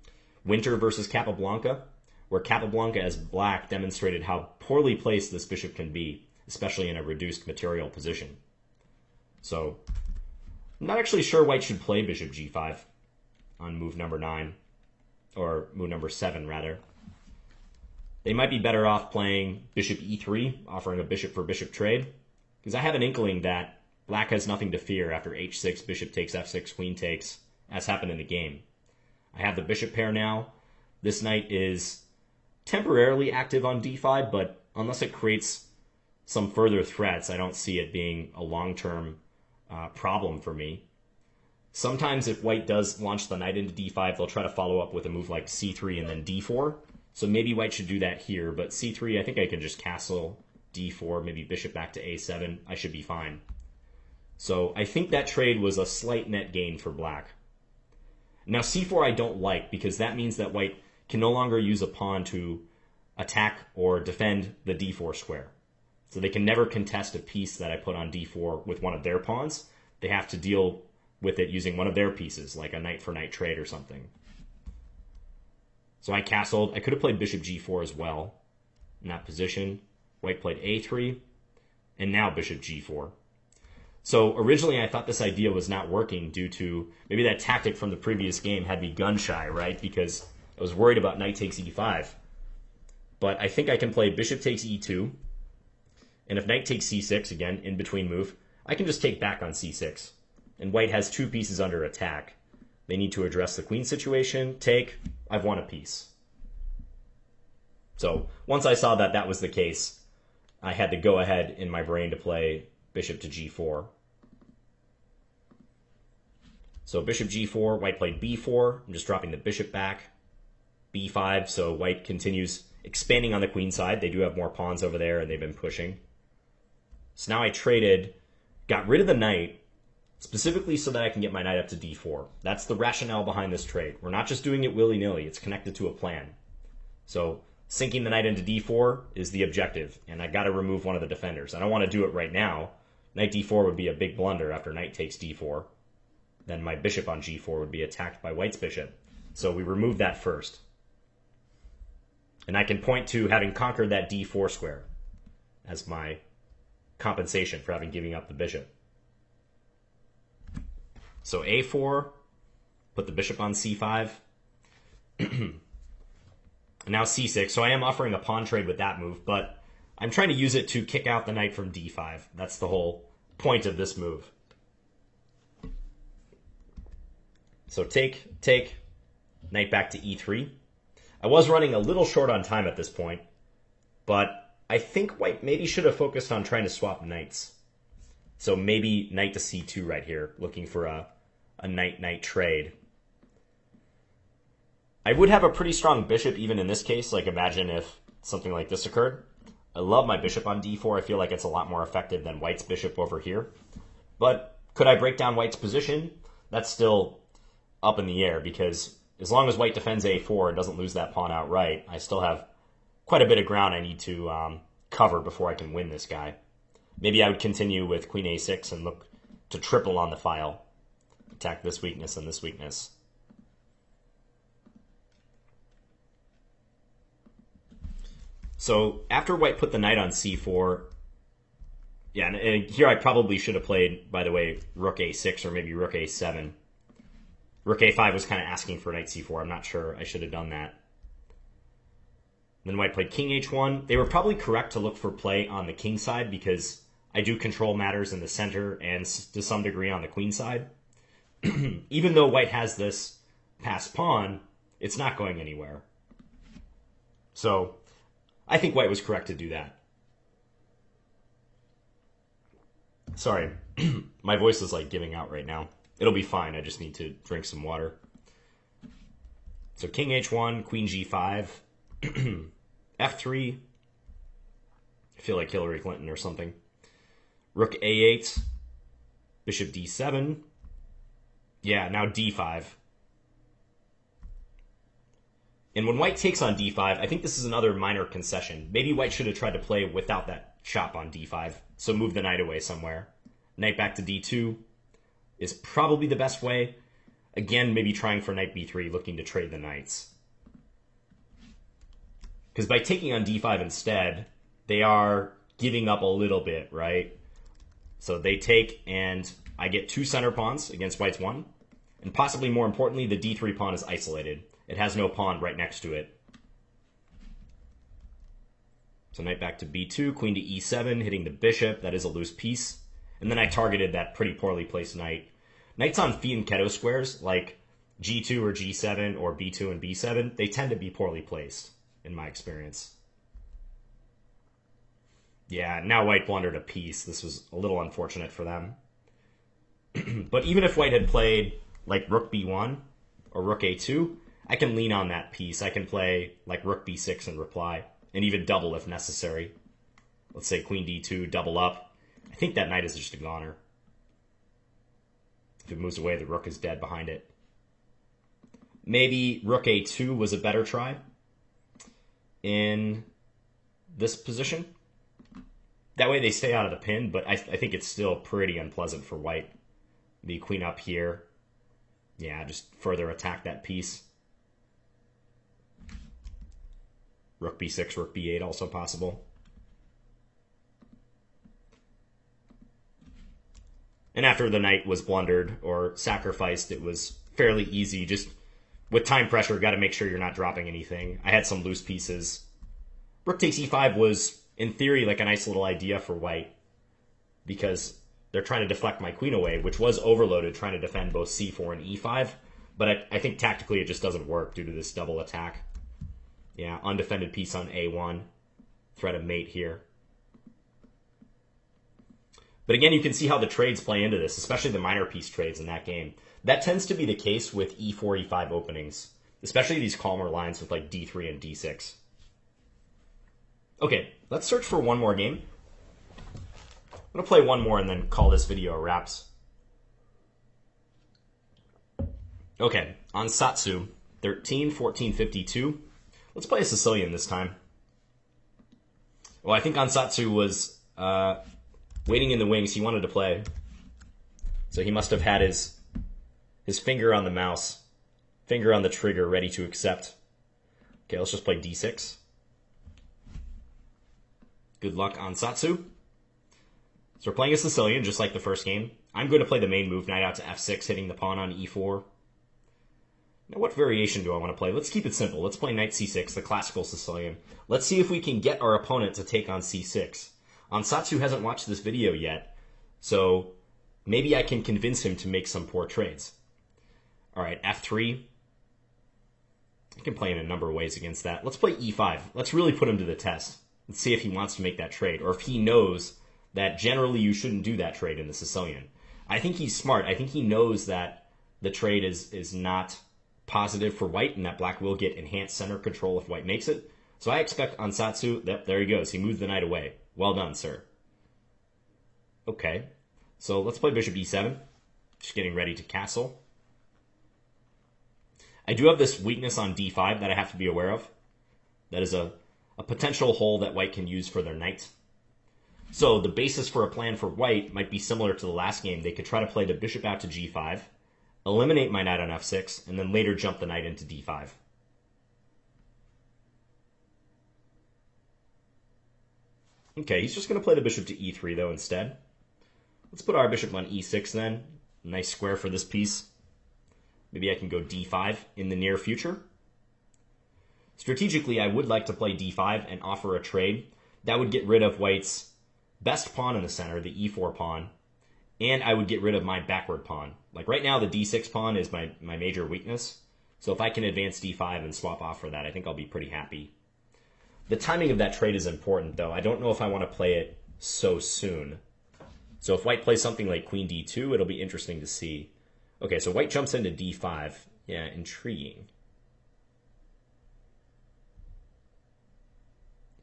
Winter versus Capablanca, where Capablanca as black demonstrated how poorly placed this bishop can be, especially in a reduced material position. So, I'm not actually sure white should play bishop g5 on move number 9, or move number 7, rather. They might be better off playing bishop e3, offering a bishop for bishop trade, because I have an inkling that black has nothing to fear after h6, bishop takes f6, queen takes, as happened in the game. I have the bishop pair now. This knight is temporarily active on d5, but unless it creates some further threats, I don't see it being a long-term problem for me. Sometimes if white does launch the knight into d5, they'll try to follow up with a move like c3 and then d4. So maybe white should do that here, but c3, I think I can just castle d4, maybe bishop back to a7. I should be fine. So I think that trade was a slight net gain for black. Now c4 I don't like, because that means that white can no longer use a pawn to attack or defend the d4 square. So they can never contest a piece that I put on d4 with one of their pawns. They have to deal with it using one of their pieces, like a knight for knight trade or something. So I castled. I could have played bishop g4 as well in that position. White played a3, and now bishop g4. So originally I thought this idea was not working due to maybe that tactic from the previous game had me gun shy, right? Because I was worried about knight takes e5. But I think I can play bishop takes e2, and if knight takes c6, again, in between move, I can just take back on c6. And white has two pieces under attack. They need to address the queen situation. Take. I've won a piece. So once I saw that that was the case, I had to go ahead in my brain to play bishop to g4. So bishop g4, white played b4. I'm just dropping the bishop back. b5, so white continues expanding on the queen side. They do have more pawns over there, and they've been pushing. So now I traded, got rid of the knight, specifically so that I can get my knight up to d4. That's the rationale behind this trade. We're not just doing it willy-nilly. It's connected to a plan. So sinking the knight into d4 is the objective, and I got to remove one of the defenders. I don't want to do it right now. Knight d4 would be a big blunder after knight takes d4. Then my bishop on g4 would be attacked by white's bishop. So we remove that first. And I can point to having conquered that d4 square as my compensation for having given up the bishop. So a4, put the bishop on c5. And now c6. So I am offering a pawn trade with that move, but I'm trying to use it to kick out the knight from d5. That's the whole point of this move. So take, knight back to e3. I was running a little short on time at this point, but I think white maybe should have focused on trying to swap knights. So maybe knight to c2 right here, looking for a knight-knight trade. I would have a pretty strong bishop even in this case. Like, imagine if something like this occurred. I love my bishop on d4. I feel like it's a lot more effective than white's bishop over here. But could I break down white's position? That's still up in the air, because as long as white defends a4 and doesn't lose that pawn outright, I still have quite a bit of ground I need to cover before I can win this guy. Maybe I would continue with queen a6 and look to triple on the file. Attack this weakness and this weakness. So after white put the knight on c4, yeah, and here I probably should have played, by the way, rook a6 or maybe rook a7. Rook a5 was kind of asking for knight c4. I'm not sure I should have done that. Then white played king h1. They were probably correct to look for play on the king side, because I do control matters in the center and to some degree on the queen side. Even though white has this passed pawn, it's not going anywhere. So I think white was correct to do that. Sorry, my voice is like giving out right now. It'll be fine. I just need to drink some water. So king h1, queen g5, f3. I feel like Hillary Clinton or something. Rook a8, bishop d7. Yeah, now d5. And when white takes on d5, I think this is another minor concession. Maybe white should have tried to play without that chop on d5, so move the knight away somewhere. Knight back to d2 is probably the best way. Again, maybe trying for knight b3, looking to trade the knights. Because by taking on d5 instead, they are giving up a little bit, right? So they take, and I get 2 center pawns against white's 1. And possibly more importantly, the d3 pawn is isolated. It has no pawn right next to it. So knight back to b2, queen to e7, hitting the bishop. That is a loose piece. And then I targeted that pretty poorly placed knight. Knights on fianchetto squares, like g2 or g7 or b2 and b7, they tend to be poorly placed, in my experience. Yeah, now white blundered a piece. This was a little unfortunate for them. But even if white had played like rook b1 or rook a2, I can lean on that piece. I can play like rook b6 and reply, and even double if necessary. Let's say queen d2, double up. I think that knight is just a goner. If it moves away, the rook is dead behind it. Maybe rook a2 was a better try in this position. That way they stay out of the pin, but I think it's still pretty unpleasant for white. The queen up here. Yeah, just further attack that piece. Rook b6, rook b8 also possible. And after the knight was blundered or sacrificed, it was fairly easy. Just with time pressure, got to make sure you're not dropping anything. I had some loose pieces. Rook takes e5 was, in theory, like a nice little idea for white, because they're trying to deflect my queen away, which was overloaded, trying to defend both c4 and e5. But I think tactically it just doesn't work due to this double attack. Yeah, undefended piece on a1. Threat of mate here. But again, you can see how the trades play into this, especially the minor piece trades in that game. That tends to be the case with e4, e5 openings, especially these calmer lines with like d3 and d6. Okay, let's search for one more game. I'm going to play one more and then call this video a wraps. Okay, on Satsu, 13-14-52. Let's play a Sicilian this time. Well, I think Ansatsu was waiting in the wings. He wanted to play. So he must have had his finger on the mouse, finger on the trigger, ready to accept. Okay, let's just play d6. Good luck, Ansatsu. So we're playing a Sicilian, just like the first game. I'm going to play the main move, knight out to f6, hitting the pawn on e4. Now, what variation do I want to play? Let's keep it simple. Let's play knight c6, the classical Sicilian. Let's see if we can get our opponent to take on c6. Ansatsu hasn't watched this video yet, so maybe I can convince him to make some poor trades. All right, f3. I can play in a number of ways against that. Let's play e5. Let's really put him to the test. Let's see if he wants to make that trade, or if he knows that generally you shouldn't do that trade in the Sicilian. I think he's smart. I think he knows that the trade is not positive for white, and that black will get enhanced center control if white makes it. So I expect Ansatsu, yep, there he goes. He moved the knight away. Well done, sir. Okay, so let's play bishop e7. Just getting ready to castle. I do have this weakness on d5 that I have to be aware of. That is a potential hole that white can use for their knight. So the basis for a plan for white might be similar to the last game. They could try to play the bishop out to g5, eliminate my knight on f6, and then later jump the knight into d5. Okay, he's just going to play the bishop to e3, though, instead. Let's put our bishop on e6, then. Nice square for this piece. Maybe I can go d5 in the near future. Strategically, I would like to play d5 and offer a trade. That would get rid of white's best pawn in the center, the e4 pawn, and I would get rid of my backward pawn. Like right now, the d6 pawn is my major weakness. So if I can advance d5 and swap off for that, I think I'll be pretty happy. The timing of that trade is important, though. I don't know if I want to play it so soon. So if white plays something like queen d2, it'll be interesting to see. Okay, so white jumps into d5. Yeah, intriguing.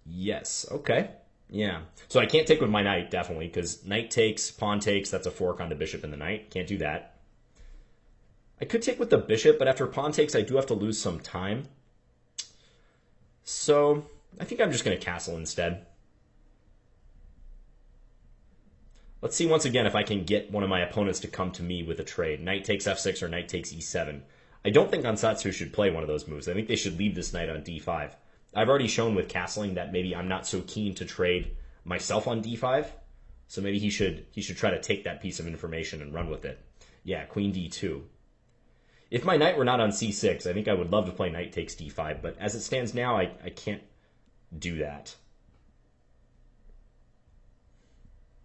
Yes, okay. Yeah. So I can't take with my knight, definitely, because knight takes, pawn takes, that's a fork on the bishop and the knight. Can't do that. I could take with the bishop, but after pawn takes, I do have to lose some time. So I think I'm just going to castle instead. Let's see once again if I can get one of my opponents to come to me with a trade. Knight takes f6 or knight takes e7. I don't think Dasar5 should play one of those moves. I think they should leave this knight on d5. I've already shown with castling that maybe I'm not so keen to trade myself on d5. So maybe he should try to take that piece of information and run with it. Yeah, queen d2. If my knight were not on c6, I think I would love to play knight takes d5, but as it stands now, I can't do that.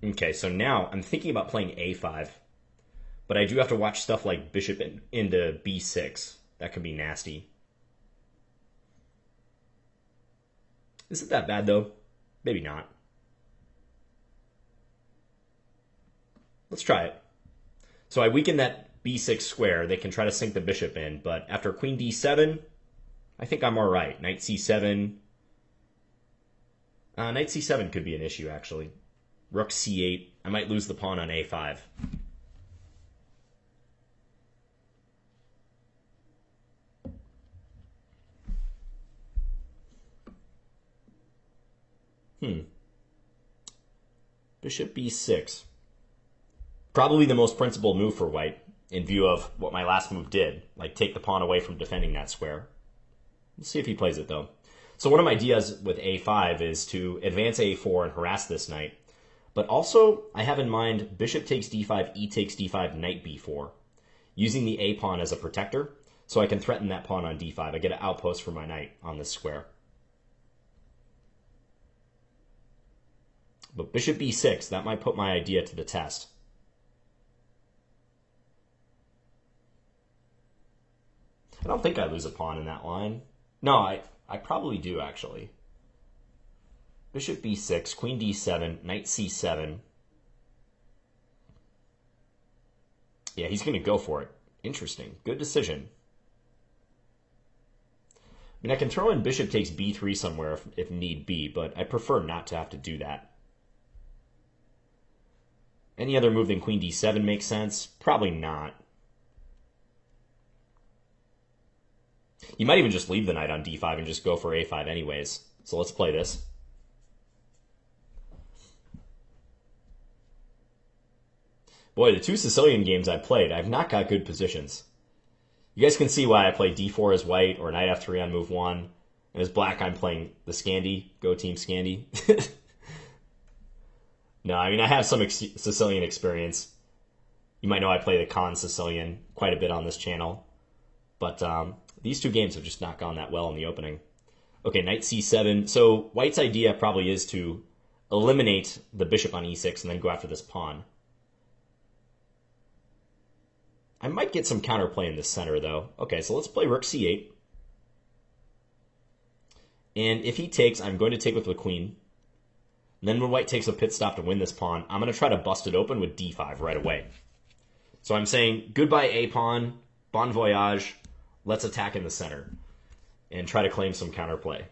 Okay, so now I'm thinking about playing a5, but I do have to watch stuff like bishop into b6. That could be nasty. Is it that bad, though? Maybe not. Let's try it. So I weaken that b6 square. They can try to sink the bishop in, but after queen d7, I think I'm all right. Knight c7. Knight c7 could be an issue, actually. Rook c8. I might lose the pawn on a5. Bishop b6. Probably the most principled move for white in view of what my last move did, like take the pawn away from defending that square. Let's see if he plays it, though. So one of my ideas with a5 is to advance a4 and harass this knight. But also, I have in mind bishop takes d5, e takes d5, knight b4, using the a pawn as a protector, so I can threaten that pawn on d5. I get an outpost for my knight on this square. But bishop b6, that might put my idea to the test. I don't think I lose a pawn in that line. No, I probably do, actually. Bishop b6, queen d7, knight c7. Yeah, he's going to go for it. Interesting. Good decision. I mean, I can throw in bishop takes b3 somewhere if need be, but I prefer not to have to do that. Any other move than queen d7 makes sense? Probably not. You might even just leave the knight on d5 and just go for a5 anyways. So let's play this. Boy, the two Sicilian games I've played, I've not got good positions. You guys can see why I play d4 as white or knight f3 on move 1. And as black, I'm playing the Scandi. Go Team Scandi. No, I mean, I have some Sicilian experience. You might know I play the Con Sicilian quite a bit on this channel. But these two games have just not gone that well in the opening. Okay, knight c7. So white's idea probably is to eliminate the bishop on e6 and then go after this pawn. I might get some counterplay in the center, though. Okay, so let's play rook c8. And if he takes, I'm going to take with the queen. And then when white takes a pit stop to win this pawn, I'm going to try to bust it open with d5 right away. So I'm saying, goodbye a-pawn, bon voyage, let's attack in the center and try to claim some counterplay.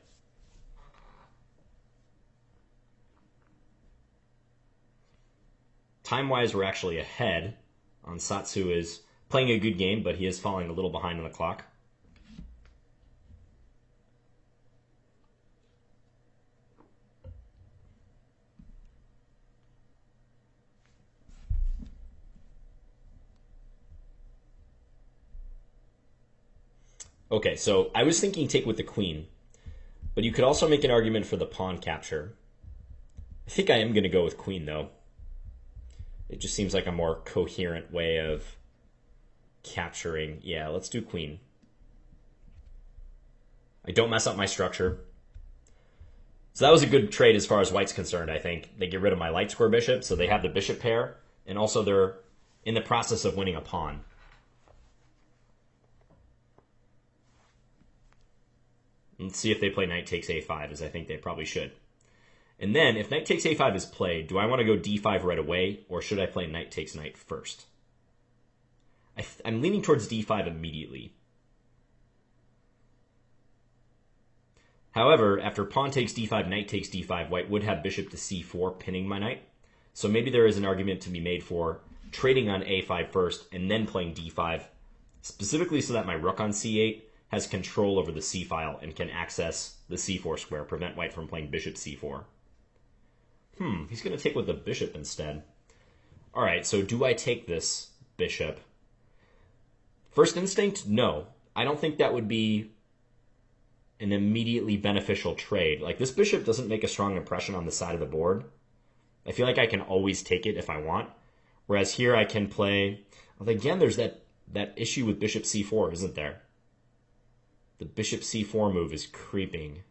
Time-wise, we're actually ahead. Satsu is playing a good game, but he is falling a little behind on the clock. Okay, so I was thinking take with the queen, but you could also make an argument for the pawn capture. I think I am going to go with queen, though. It just seems like a more coherent way of capturing. Yeah, let's do queen. I don't mess up my structure. So that was a good trade as far as white's concerned, I think. They get rid of my light square bishop, so they have the bishop pair, and also they're in the process of winning a pawn. Let's see if they play knight takes a5, as I think they probably should. And then, if knight takes a5 is played, do I want to go d5 right away, or should I play knight takes knight first? I'm leaning towards d5 immediately. However, after pawn takes d5, knight takes d5, white would have bishop to c4, pinning my knight. So maybe there is an argument to be made for trading on a5 first, and then playing d5, specifically so that my rook on c8 has control over the c file and can access the c4 square, prevent white from playing bishop c4. He's going to take with the bishop instead. All right, so do I take this bishop? First instinct, no. I don't think that would be an immediately beneficial trade. Like, this bishop doesn't make a strong impression on the side of the board. I feel like I can always take it if I want. Whereas here I can play... Well, again, there's that issue with bishop c4, isn't there? The bishop c4 move is creeping.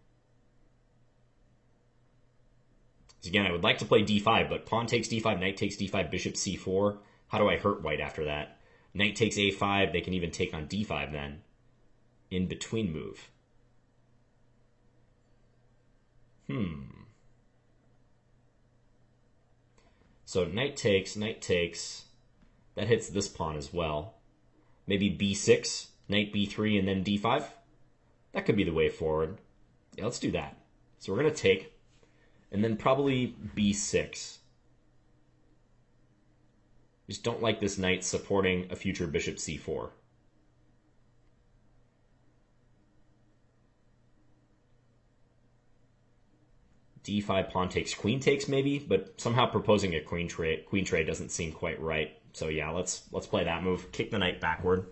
Again, I would like to play d5, but pawn takes d5, knight takes d5, bishop c4. How do I hurt white after that? Knight takes a5, they can even take on d5 then. In between move. So knight takes, that hits this pawn as well. Maybe b6, knight b3, and then d5? That could be the way forward. Yeah, let's do that. So we're going to take, and then probably b6. Just don't like this knight supporting a future bishop c4. d5, pawn takes, queen takes maybe, but somehow proposing a queen trade doesn't seem quite right. So yeah, let's play that move. Kick the knight backward.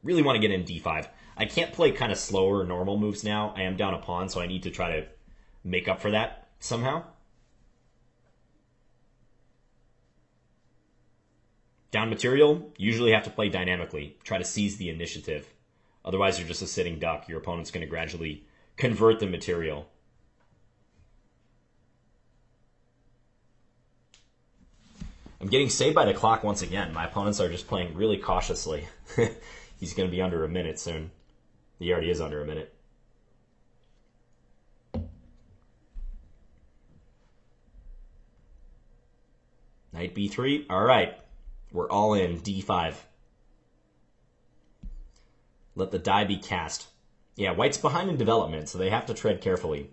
Really want to get in d5. I can't play kind of slower normal moves now. I am down a pawn, so I need to try to make up for that somehow. Down material, usually have to play dynamically. Try to seize the initiative. Otherwise, you're just a sitting duck. Your opponent's going to gradually convert the material. I'm getting saved by the clock once again. My opponents are just playing really cautiously. He's going to be under a minute soon. He already is under a minute. Knight b3. All right. We're all in. d5. Let the die be cast. Yeah, white's behind in development, so they have to tread carefully.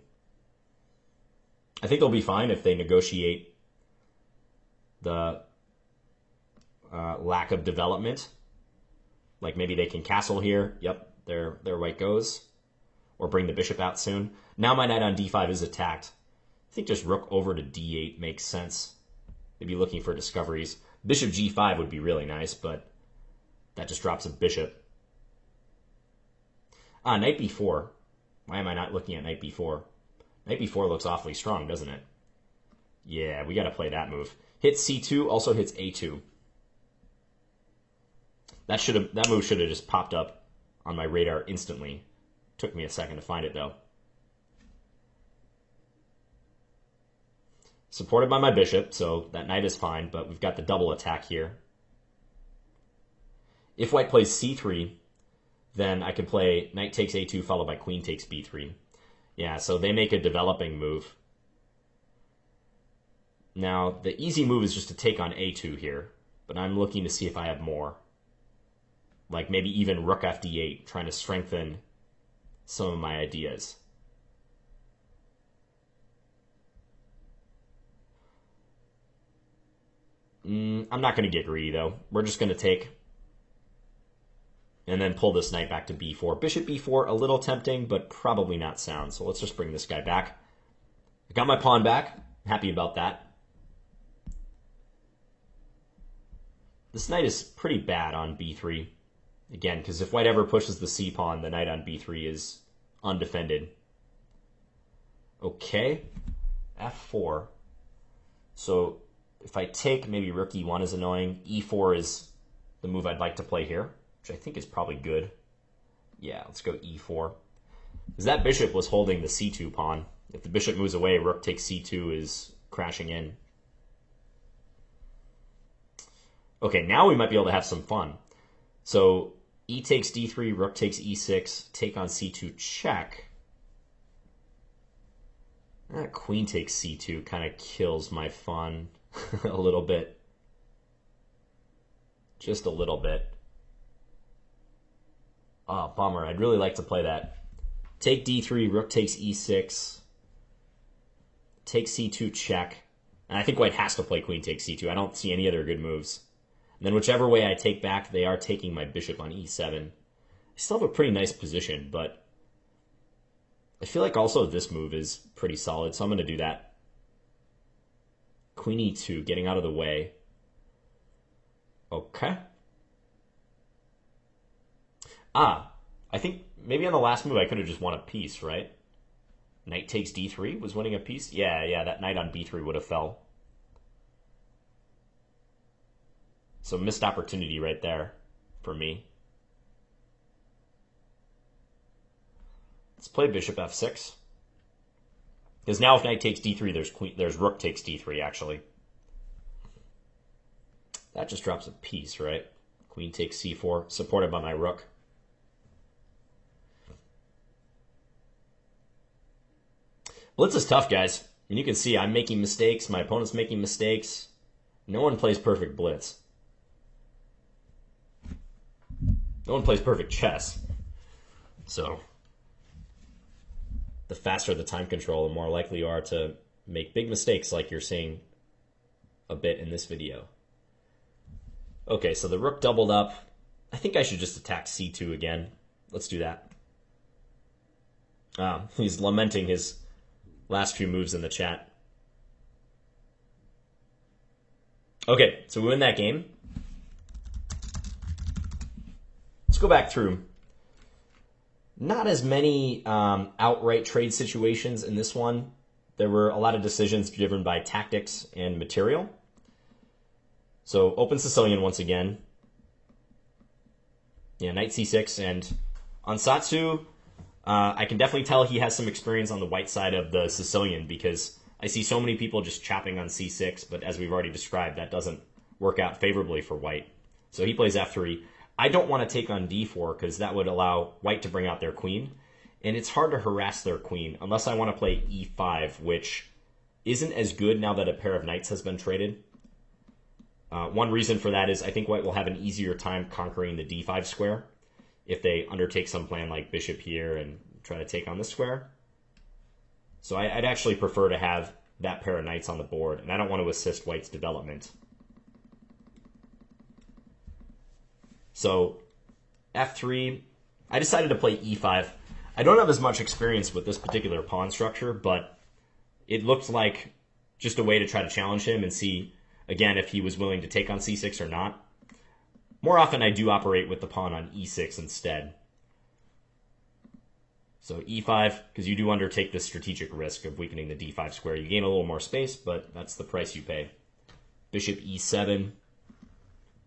I think they'll be fine if they negotiate the lack of development. Like maybe they can castle here. Yep, there white goes. Or bring the bishop out soon. Now my knight on d5 is attacked. I think just rook over to d8 makes sense. Maybe looking for discoveries. Bishop g5 would be really nice, but that just drops a bishop. Knight b4. Why am I not looking at knight b4? Knight b4 looks awfully strong, doesn't it? Yeah, we got to play that move. Hit c2, also hits a2. That move should have just popped up on my radar instantly. Took me a second to find it, though. Supported by my bishop, so that knight is fine, but we've got the double attack here. If white plays c3, then I can play knight takes a2 followed by queen takes b3. Yeah, so they make a developing move. Now, the easy move is just to take on a2 here, but I'm looking to see if I have more. Like maybe even rook fd8, trying to strengthen some of my ideas. I'm not going to get greedy, though. We're just going to take and then pull this knight back to b4. Bishop b4, a little tempting, but probably not sound. So let's just bring this guy back. I got my pawn back. Happy about that. This knight is pretty bad on b3. Again, because if white ever pushes the c pawn, the knight on b3 is undefended. Okay. f4. So if I take, maybe rook e1 is annoying. e4 is the move I'd like to play here, which I think is probably good. Yeah, let's go e4. Because that bishop was holding the c2 pawn. If the bishop moves away, rook takes c2 is crashing in. Okay, now we might be able to have some fun. So e takes d3, rook takes e6, take on c2, check. That queen takes c2 kind of kills my fun a little bit. Just a little bit. Oh, bummer. I'd really like to play that. Take d3, rook takes e6. Take c2, check. And I think white has to play queen takes c2. I don't see any other good moves. And then whichever way I take back, they are taking my bishop on e7. I still have a pretty nice position, but I feel like also this move is pretty solid, so I'm going to do that. Queen e2, getting out of the way. Okay. I think maybe on the last move I could have just won a piece, right? Knight takes d3 was winning a piece? Yeah, that knight on b3 would have fell. So missed opportunity right there for me. Let's play bishop f6. Because now if knight takes d3, there's rook takes d3, actually. That just drops a piece, right? Queen takes c4, supported by my rook. Blitz is tough, guys. And you can see I'm making mistakes, my opponent's making mistakes. No one plays perfect blitz. No one plays perfect chess. So the faster the time control, the more likely you are to make big mistakes like you're seeing a bit in this video. Okay, so the rook doubled up. I think I should just attack c2 again. Let's do that. He's lamenting his last few moves in the chat. Okay, so we win that game. Let's go back through. Not as many outright trade situations in this one. There were a lot of decisions driven by tactics and material. So open Sicilian once again. Yeah, knight c6. And on Satsu, I can definitely tell he has some experience on the white side of the Sicilian because I see so many people just chopping on c6, but as we've already described, that doesn't work out favorably for white. So he plays f3. I don't want to take on d4 because that would allow white to bring out their queen. And it's hard to harass their queen unless I want to play e5, which isn't as good now that a pair of knights has been traded. One reason for that is I think white will have an easier time conquering the d5 square if they undertake some plan like bishop here and try to take on this square. So I'd actually prefer to have that pair of knights on the board, and I don't want to assist white's development. So f3, I decided to play e5. I don't have as much experience with this particular pawn structure, but it looked like just a way to try to challenge him and see, again, if he was willing to take on c6 or not. More often I do operate with the pawn on e6 instead. So e5, because you do undertake the strategic risk of weakening the d5 square. You gain a little more space, but that's the price you pay. Bishop e7,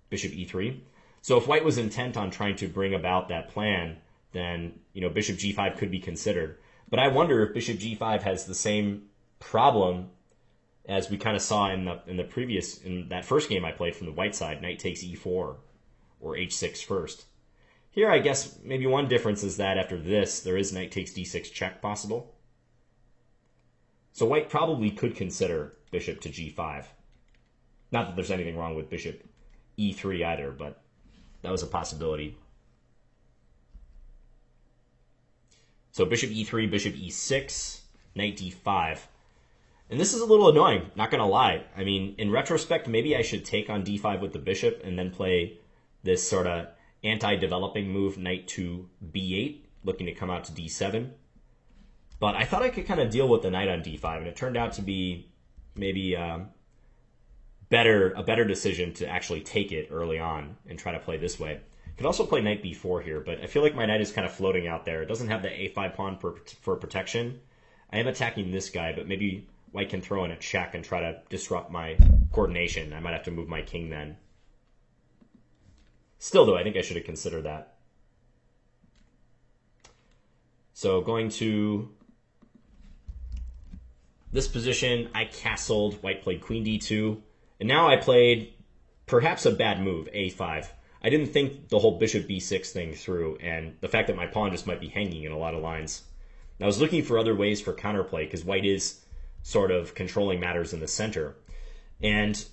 bishop e3. So if white was intent on trying to bring about that plan, then bishop g5 could be considered. But I wonder if bishop g5 has the same problem as we kind of saw in that first game I played from the white side, knight takes e4 or h6 first. Here, I guess maybe one difference is that after this, there is knight takes d6 check possible. So white probably could consider bishop to g5. Not that there's anything wrong with bishop e3 either, but that was a possibility. So bishop e3, bishop e6, knight d5. And this is a little annoying, not going to lie. I mean, in retrospect, maybe I should take on d5 with the bishop and then play this sort of anti-developing move, knight to b8, looking to come out to d7. But I thought I could kind of deal with the knight on d5, and it turned out to be maybe a better decision to actually take it early on and try to play this way. Could also play knight b4 here, but I feel like my knight is kind of floating out there. It doesn't have the a5 pawn for protection. I am attacking this guy, but maybe white can throw in a check and try to disrupt my coordination. I might have to move my king then. Still, though, I think I should have considered that. So going to this position, I castled. White played queen d2. And now I played perhaps a bad move, a5. I didn't think the whole bishop b6 thing through, and the fact that my pawn just might be hanging in a lot of lines. And I was looking for other ways for counterplay, because white is sort of controlling matters in the center. And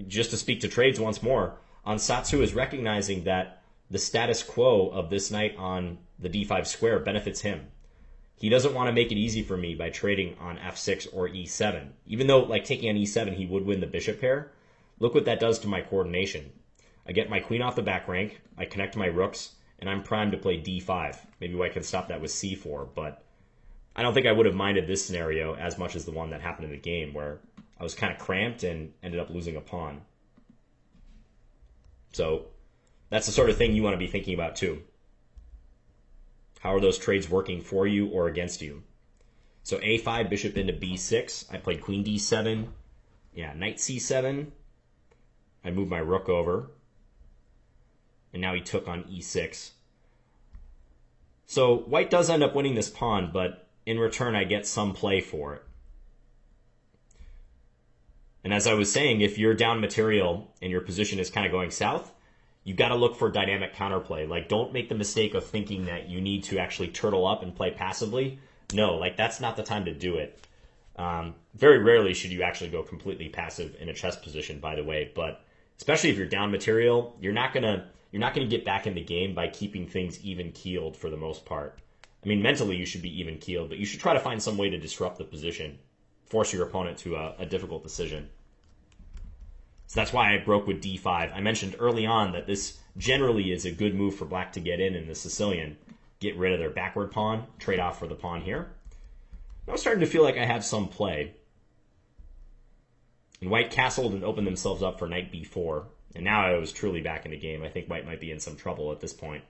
just to speak to trades once more, Ansatsu is recognizing that the status quo of this knight on the d5 square benefits him. He doesn't want to make it easy for me by trading on f6 or e7. Even though, like, taking on e7, he would win the bishop pair. Look what that does to my coordination. I get my queen off the back rank, I connect my rooks, and I'm primed to play d5. Maybe white can stop that with c4, but I don't think I would have minded this scenario as much as the one that happened in the game where I was kind of cramped and ended up losing a pawn. So that's the sort of thing you want to be thinking about too. How are those trades working for you or against you? So a5, bishop into b6. I played queen d7. Yeah, knight c7. I moved my rook over. And now he took on e6. So white does end up winning this pawn, but in return I get some play for it. And as I was saying, if you're down material and your position is kind of going south, you've got to look for dynamic counterplay. Like, don't make the mistake of thinking that you need to actually turtle up and play passively. No, like, that's not the time to do it. Very rarely should you actually go completely passive in a chess position, by the way. But especially if you're down material, you're not gonna get back in the game by keeping things even keeled for the most part. I mean, mentally you should be even keeled, but you should try to find some way to disrupt the position, force your opponent to a difficult decision. So that's why I broke with d5. I mentioned early on that this generally is a good move for black to get in the Sicilian. Get rid of their backward pawn, trade off for the pawn here. Now I'm starting to feel like I have some play. And white castled and opened themselves up for knight b4. And now I was truly back in the game. I think white might be in some trouble at this point.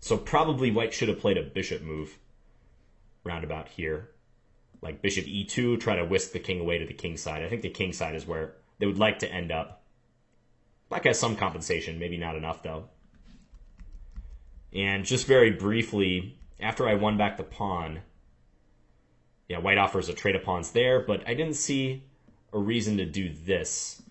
So probably white should have played a bishop move roundabout here. Like bishop e2, try to whisk the king away to the king side. I think the king side is where they would like to end up. Black has some compensation, maybe not enough though. And just very briefly, after I won back the pawn, yeah, white offers a trade of pawns there, but I didn't see a reason to do this.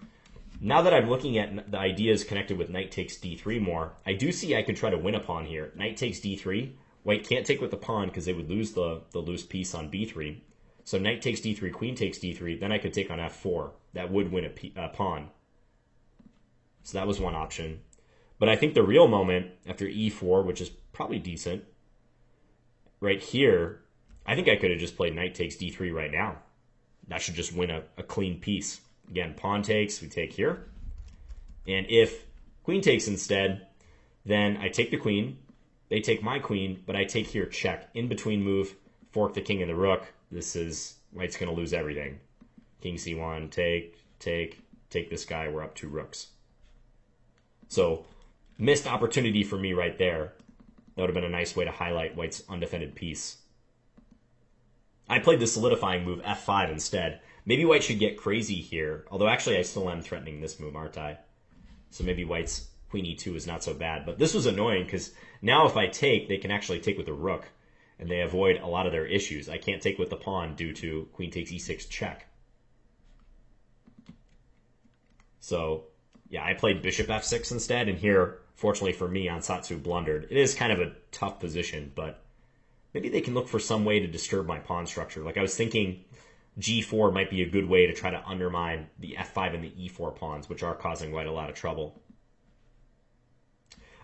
Now that I'm looking at the ideas connected with knight takes d3 more, I do see I could try to win a pawn here. Knight takes d3. White can't take with the pawn because they would lose the loose piece on b3. So knight takes d3, queen takes d3, then I could take on f4. That would win a pawn. So that was one option. But I think the real moment after e4, which is probably decent, right here, I think I could have just played knight takes d3 right now. That should just win a clean piece. Again, pawn takes, we take here. And if queen takes instead, then I take the queen, they take my queen, but I take here check. In between move, fork the king and the rook. This is, white's going to lose everything. King c1, take this guy, we're up 2 rooks. So, missed opportunity for me right there. That would have been a nice way to highlight white's undefended piece. I played the solidifying move f5 instead. Maybe white should get crazy here, although actually I still am threatening this move, aren't I? So maybe white's queen e2 is not so bad. But this was annoying because now if I take, they can actually take with the rook, and they avoid a lot of their issues. I can't take with the pawn due to queen takes e6 check. So, yeah, I played bishop f6 instead, and here, fortunately for me, Ansatsu blundered. It is kind of a tough position, but maybe they can look for some way to disturb my pawn structure. Like I was thinking g4 might be a good way to try to undermine the f5 and the e4 pawns, which are causing white a lot of trouble.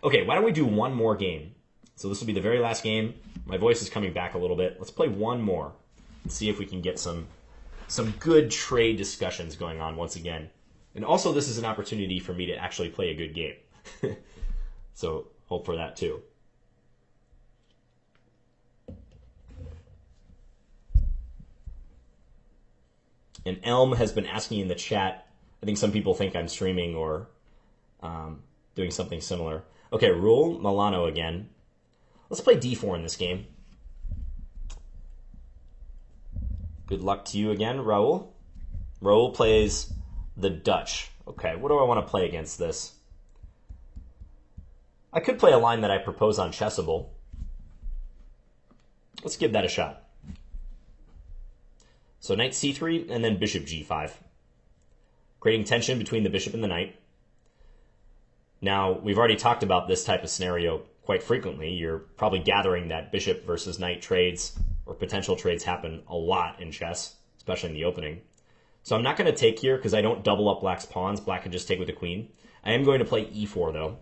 Okay, why don't we do one more game? So this will be the very last game. My voice is coming back a little bit. Let's play one more and see if we can get some good trade discussions going on once again. And also, this is an opportunity for me to actually play a good game. So hope for that too. And Elm has been asking in the chat, I think some people think I'm streaming or doing something similar. Okay, Raul Milano again. Let's play d4 in this game. Good luck to you again, Raul. Raul plays the Dutch. Okay, what do I want to play against this? I could play a line that I propose on Chessable. Let's give that a shot. So knight c3 and then bishop g5. Creating tension between the bishop and the knight. Now, we've already talked about this type of scenario quite frequently. You're probably gathering that bishop versus knight trades or potential trades happen a lot in chess, especially in the opening. So I'm not going to take here because I don't double up black's pawns. Black can just take with the queen. I am going to play e4 though.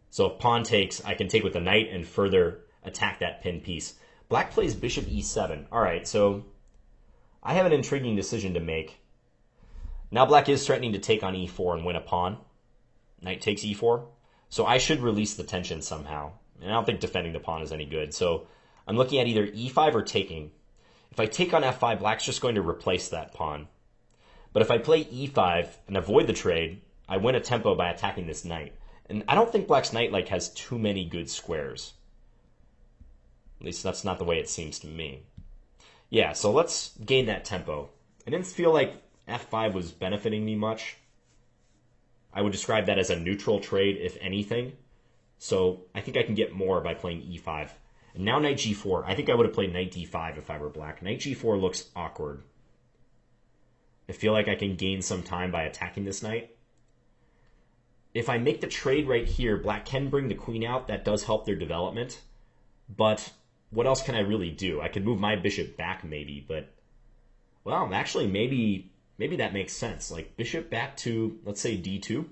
So if pawn takes, I can take with the knight and further attack that pinned piece. Black plays bishop e7. All right, so I have an intriguing decision to make. Now black is threatening to take on e4 and win a pawn. Knight takes e4. So I should release the tension somehow. And I don't think defending the pawn is any good. So I'm looking at either e5 or taking. If I take on f5, black's just going to replace that pawn. But if I play e5 and avoid the trade, I win a tempo by attacking this knight. And I don't think black's knight has too many good squares. At least that's not the way it seems to me. Yeah, so let's gain that tempo. I didn't feel like f5 was benefiting me much. I would describe that as a neutral trade, if anything. So I think I can get more by playing e5. And now knight g4. I think I would have played knight d5 if I were black. Knight g4 looks awkward. I feel like I can gain some time by attacking this knight. If I make the trade right here, black can bring the queen out. That does help their development. But what else can I really do? I could move my bishop back maybe, but... Well, actually, maybe that makes sense. Like, bishop back to, let's say, d2.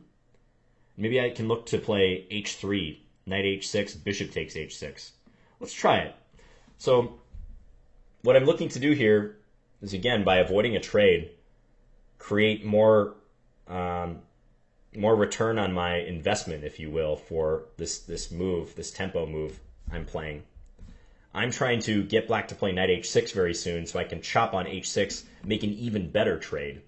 Maybe I can look to play h3, knight h6, bishop takes h6. Let's try it. So, what I'm looking to do here is, again, by avoiding a trade, create more return on my investment, if you will, for this move, this tempo move I'm playing. I'm trying to get black to play knight h6 very soon so I can chop on h6, make an even better trade.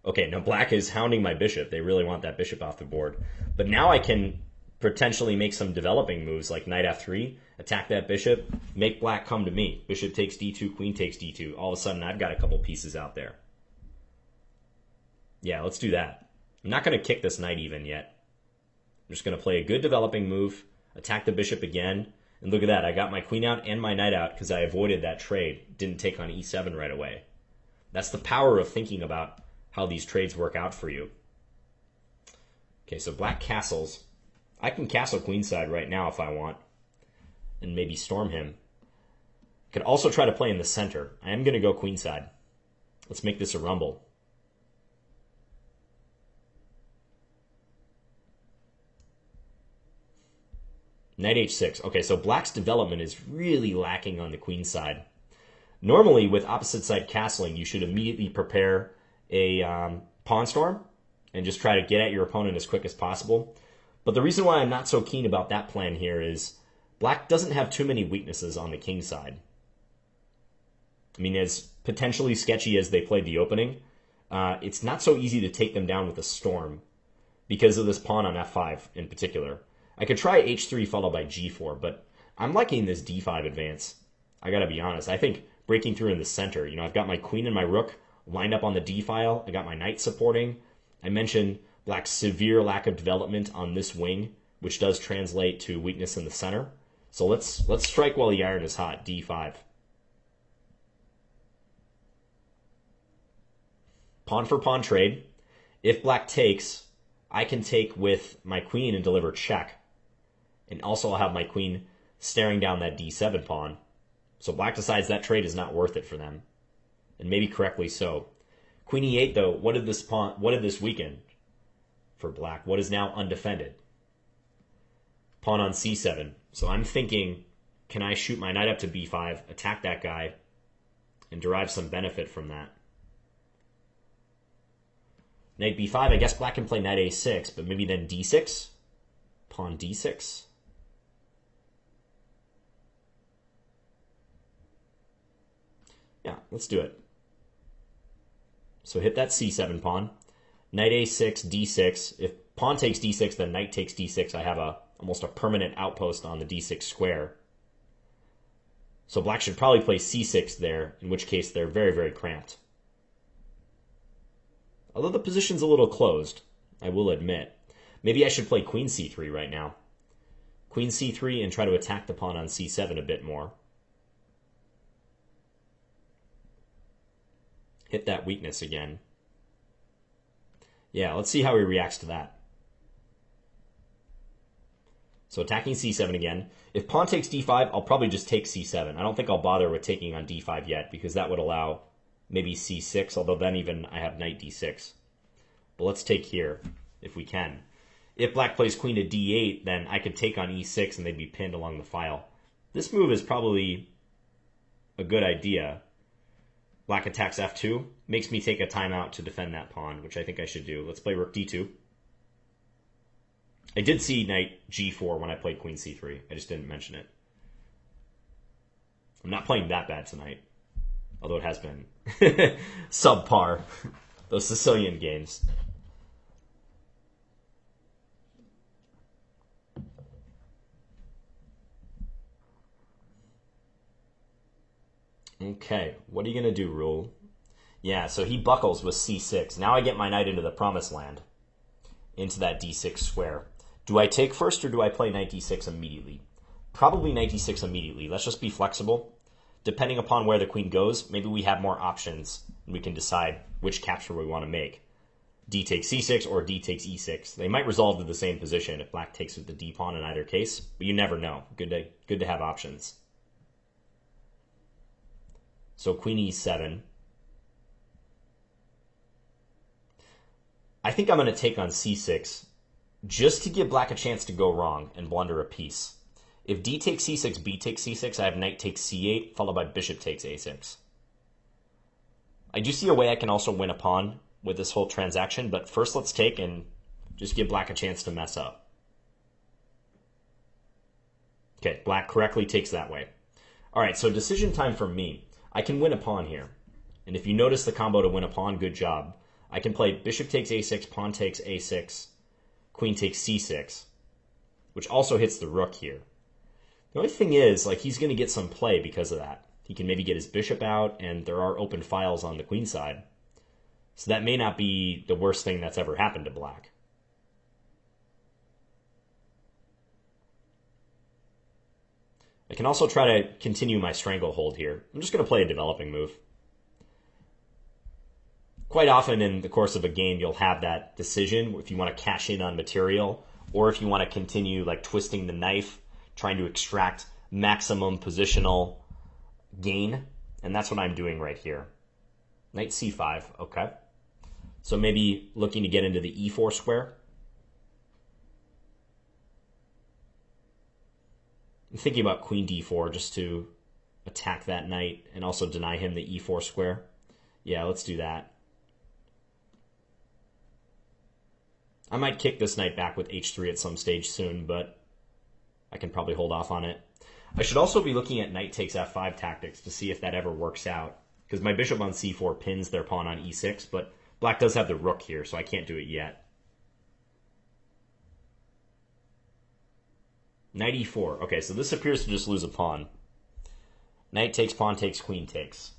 Okay, now black is hounding my bishop. They really want that bishop off the board. But now I can potentially make some developing moves like knight f3, attack that bishop, make black come to me. Bishop takes d2, queen takes d2. All of a sudden, I've got a couple pieces out there. Yeah, let's do that. I'm not going to kick this knight even yet. I'm just going to play a good developing move, attack the bishop again, and look at that. I got my queen out and my knight out because I avoided that trade. Didn't take on e7 right away. That's the power of thinking about how these trades work out for you. Okay, so black castles. I can castle queenside right now if I want, and maybe storm him. Could also try to play in the center. I am going to go queenside. Let's make this a rumble. Knight h6. Okay, so black's development is really lacking on the queen side. Normally, with opposite side castling, you should immediately prepare a pawn storm and just try to get at your opponent as quick as possible. But the reason why I'm not so keen about that plan here is black doesn't have too many weaknesses on the king side. I mean, as potentially sketchy as they played the opening, it's not so easy to take them down with a storm because of this pawn on f5 in particular. I could try h3 followed by g4, but I'm liking this d5 advance. I gotta be honest. I think breaking through in the center, I've got my queen and my rook lined up on the d file. I got my knight supporting. I mentioned black's severe lack of development on this wing, which does translate to weakness in the center. So let's strike while the iron is hot, d5. Pawn for pawn trade. If black takes, I can take with my queen and deliver check. And also I'll have my queen staring down that d7 pawn. So black decides that trade is not worth it for them. And maybe correctly so. Queen e8 though, what did this weaken for black? What is now undefended? Pawn on c7. So I'm thinking, can I shoot my knight up to b5, attack that guy, and derive some benefit from that? Knight b5, I guess black can play knight a6, but maybe then d6? Pawn d6? Yeah, let's do it. So hit that c7 pawn. Knight a6, d6. If pawn takes d6, then knight takes d6. I have almost a permanent outpost on the d6 square. So black should probably play c6 there, in which case they're very, very cramped. Although the position's a little closed, I will admit. Maybe I should play queen c3 right now. Queen c3 and try to attack the pawn on c7 a bit more. Hit that weakness again. Yeah, let's see how he reacts to that. So attacking c7 again. If pawn takes d5, I'll probably just take c7. I don't think I'll bother with taking on d5 yet, because that would allow maybe c6, although then even I have knight d6. But let's take here, if we can. If black plays queen to d8, then I could take on e6 and they'd be pinned along the file. This move is probably a good idea. Black attacks f2. Makes me take a timeout to defend that pawn, which I think I should do. Let's play rook d2. I did see knight g4 when I played queen c3. I just didn't mention it. I'm not playing that bad tonight, although it has been subpar, those Sicilian games. Okay, what are you going to do, Rule? Yeah, so he buckles with c6. Now I get my knight into the promised land, into that d6 square. Do I take first or do I play knight d6 immediately? Probably knight d6 immediately. Let's just be flexible. Depending upon where the queen goes, maybe we have more options and we can decide which capture we want to make. D takes c6 or d takes e6. They might resolve to the same position if black takes with the d pawn in either case, but you never know. Good to have options. So queen e7. I think I'm going to take on c6 just to give black a chance to go wrong and blunder a piece. If d takes c6, b takes c6, I have knight takes c8, followed by bishop takes a6. I do see a way I can also win a pawn with this whole transaction, but first let's take and just give black a chance to mess up. Okay, black correctly takes that way. All right, so decision time for me. I can win a pawn here. And if you notice the combo to win a pawn, good job. I can play bishop takes a6, pawn takes a6, queen takes c6, which also hits the rook here. The only thing is, like, he's going to get some play because of that. He can maybe get his bishop out, and there are open files on the queen side. So that may not be the worst thing that's ever happened to black. I can also try to continue my stranglehold here. I'm just going to play a developing move. Quite often in the course of a game, you'll have that decision if you want to cash in on material or if you want to continue like twisting the knife, trying to extract maximum positional gain. And that's what I'm doing right here. Knight c5, okay. So maybe looking to get into the e4 square. I'm thinking about queen d4 just to attack that knight and also deny him the e4 square. Yeah, let's do that. I might kick this knight back with h3 at some stage soon, but I can probably hold off on it. I should also be looking at knight takes f5 tactics to see if that ever works out, because my bishop on c4 pins their pawn on e6, but black does have the rook here, so I can't do it yet. Knight e4. Okay, so this appears to just lose a pawn. Knight takes, pawn takes, queen takes.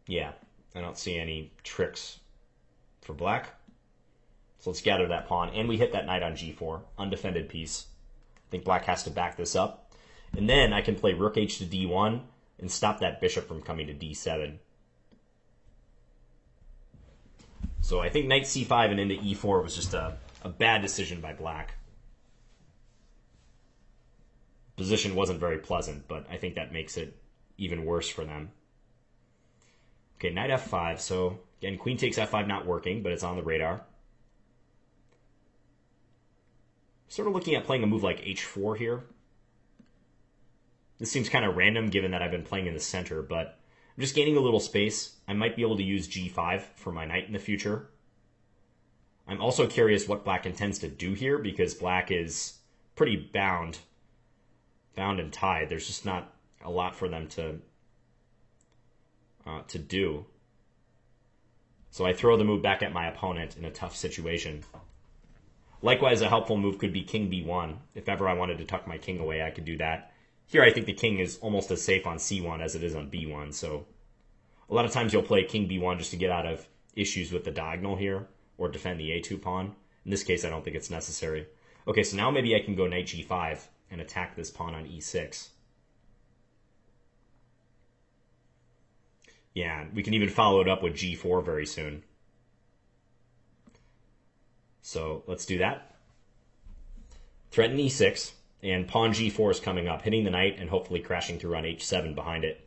Yeah, I don't see any tricks for black. So let's gather that pawn, and we hit that knight on g4, undefended piece. I think black has to back this up. And then I can play rook h to d1 and stop that bishop from coming to d7. So I think knight c5 and into e4 was just a bad decision by black. Position wasn't very pleasant, but I think that makes it even worse for them. Okay, knight f5. So again, queen takes f5 not working, but it's on the radar. Sort of looking at playing a move like h4 here. This seems kind of random given that I've been playing in the center, but I'm just gaining a little space. I might be able to use g5 for my knight in the future. I'm also curious what black intends to do here, because black is pretty bound and tied. There's just not a lot for them to do. So I throw the move back at my opponent in a tough situation. Likewise, a helpful move could be king b1. If ever I wanted to tuck my king away, I could do that. Here I think the king is almost as safe on c1 as it is on b1, so a lot of times you'll play king b1 just to get out of issues with the diagonal here, or defend the a2 pawn. In this case, I don't think it's necessary. Okay, so now maybe I can go knight g5 and attack this pawn on e6. Yeah, we can even follow it up with g4 very soon. So let's do that. Threaten e6, and pawn g4 is coming up, hitting the knight and hopefully crashing through on h7 behind it.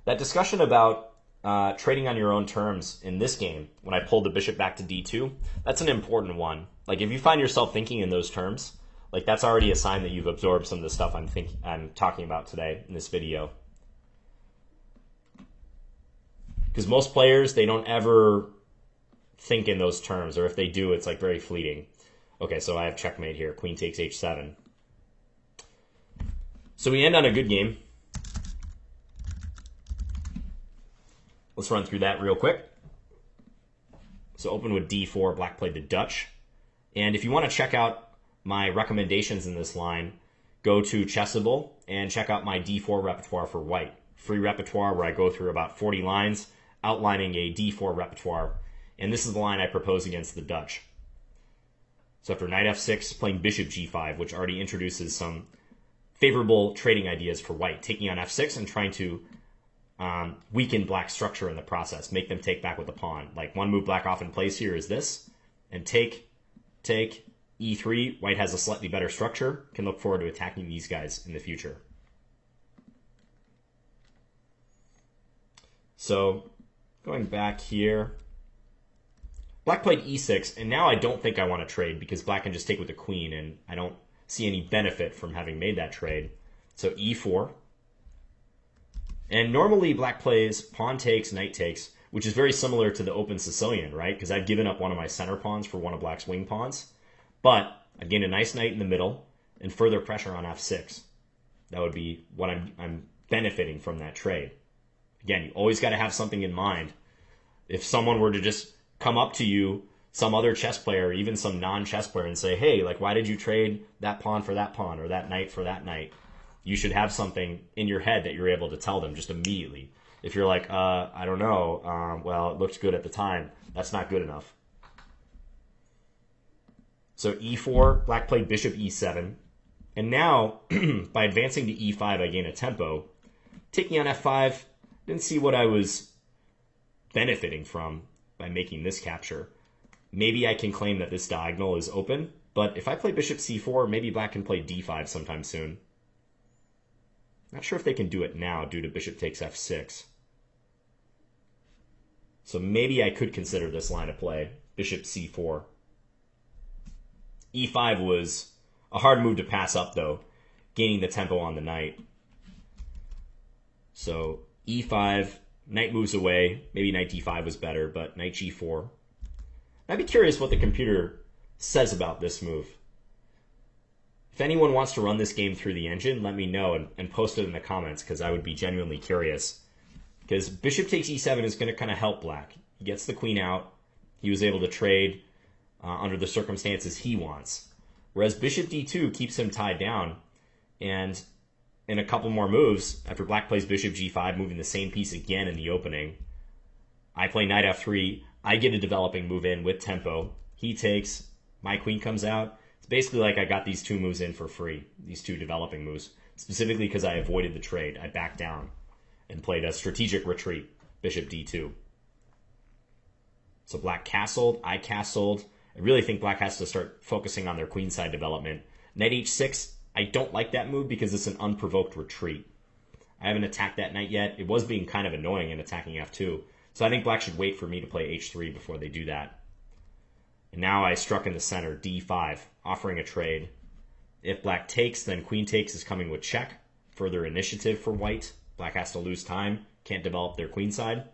That discussion about trading on your own terms in this game, when I pulled the bishop back to d2, that's an important one. Like, if you find yourself thinking in those terms, like, that's already a sign that you've absorbed some of the stuff I'm talking about today in this video. Because most players, they don't ever think in those terms, or if they do, it's like very fleeting. Okay, so I have checkmate here. Queen takes h7. So we end on a good game. Let's run through that real quick. So open with d4, black played the Dutch. And if you want to check out my recommendations in this line, go to Chessable and check out my d4 repertoire for white. Free repertoire where I go through about 40 lines outlining a d4 repertoire. And this is the line I propose against the Dutch. So after knight f6, playing bishop g5, which already introduces some favorable trading ideas for white, taking on f6 and trying to weaken black's structure in the process, make them take back with the pawn. Like, one move black often plays here is this, and take, e3. White has a slightly better structure, can look forward to attacking these guys in the future. So going back here, black played e6, and now I don't think I want to trade because black can just take with the queen, and I don't see any benefit from having made that trade. So e4. And normally black plays pawn takes, knight takes, which is very similar to the open Sicilian, right? Because I've given up one of my center pawns for one of black's wing pawns. But I've gained a nice knight in the middle and further pressure on f6. That would be what I'm benefiting from that trade. Again, you always got to have something in mind. If someone were to just come up to you, some other chess player, or even some non-chess player, and say, hey, like, why did you trade that pawn for that pawn or that knight for that knight? You should have something in your head that you're able to tell them just immediately. If you're like, I don't know, well, it looked good at the time, that's not good enough. So e4, black played bishop e7. And now, by advancing to e5, I gain a tempo. Taking on f5, didn't see what I was benefiting from by making this capture. Maybe I can claim that this diagonal is open, but if I play bishop c4, maybe black can play d5 sometime soon. Not sure if they can do it now due to bishop takes f6. So maybe I could consider this line of play, bishop c4. e5 was a hard move to pass up, though, gaining the tempo on the knight. So e5, knight moves away. Maybe knight d5 was better, but knight g4. I'd be curious what the computer says about this move. If anyone wants to run this game through the engine, let me know and post it in the comments, because I would be genuinely curious. Because bishop takes e7 is going to kind of help black. He gets the queen out. He was able to trade under the circumstances he wants. Whereas bishop d2 keeps him tied down. And in a couple more moves, after black plays bishop g5, moving the same piece again in the opening, I play knight f3. I get a developing move in with tempo. He takes. My queen comes out. It's basically like I got these two moves in for free, these two developing moves, specifically because I avoided the trade. I backed down and played a strategic retreat, bishop d2. So black castled, I castled. I really think black has to start focusing on their queenside development. Knight h6, I don't like that move because it's an unprovoked retreat. I haven't attacked that knight yet. It was being kind of annoying in attacking f2. So I think black should wait for me to play h3 before they do that. And now I struck in the center, d5, offering a trade. If black takes, then queen takes is coming with check. Further initiative for white. Black has to lose time, can't develop their queenside.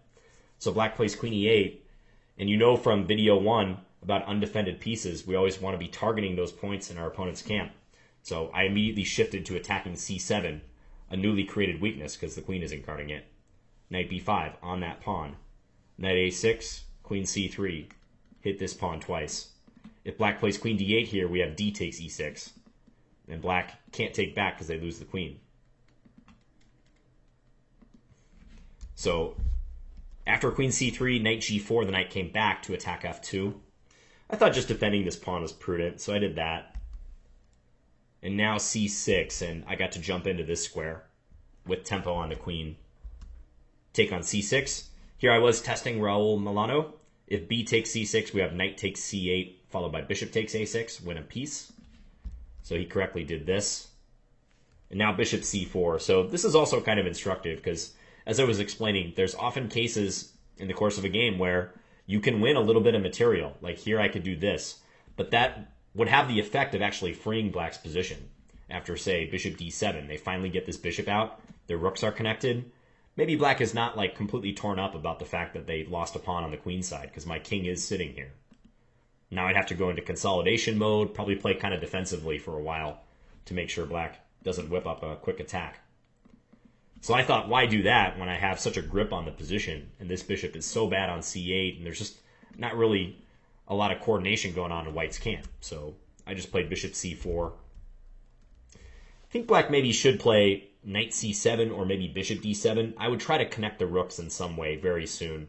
So black plays queen e8. And you know from video 1 about undefended pieces, we always want to be targeting those points in our opponent's camp. So I immediately shifted to attacking c7, a newly created weakness because the queen isn't guarding it. Knight b5 on that pawn. Knight a6, queen c3. Hit this pawn twice. If black plays queen d8 here, we have d takes e6. And black can't take back because they lose the queen. So after queen c3, knight g4, the knight came back to attack f2. I thought just defending this pawn was prudent, so I did that. And now c6, and I got to jump into this square with tempo on the queen. Take on c6. Here I was testing Raul Milano. If b takes c6, we have knight takes c8, followed by bishop takes a6, win a piece. So he correctly did this. And now bishop c4. So this is also kind of instructive because as I was explaining, there's often cases in the course of a game where you can win a little bit of material. Like here I could do this, but that would have the effect of actually freeing black's position. After, say, bishop d7, they finally get this bishop out, their rooks are connected. Maybe black is not like completely torn up about the fact that they lost a pawn on the queen side, because my king is sitting here. Now I'd have to go into consolidation mode, probably play kind of defensively for a while to make sure black doesn't whip up a quick attack. So I thought, why do that when I have such a grip on the position, and this bishop is so bad on c8, and there's just not really a lot of coordination going on in white's camp. So I just played bishop c4. I think black maybe should play knight c7 or maybe bishop d7. I would try to connect the rooks in some way very soon.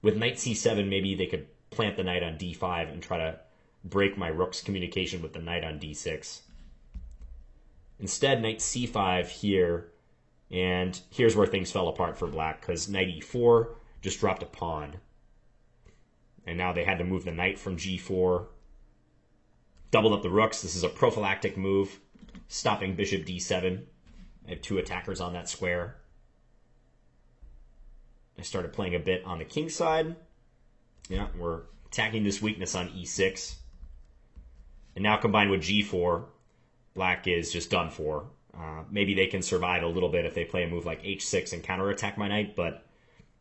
With knight c7, maybe they could plant the knight on d5 and try to break my rook's communication with the knight on d6. Instead, knight c5 here, and here's where things fell apart for black, because knight e4 just dropped a pawn. And now they had to move the knight from g4. Doubled up the rooks. This is a prophylactic move, stopping bishop d7. I have two attackers on that square. I started playing a bit on the king side. Yeah, we're attacking this weakness on e6. And now combined with g4, black is just done for. Maybe they can survive a little bit if they play a move like h6 and counterattack my knight, but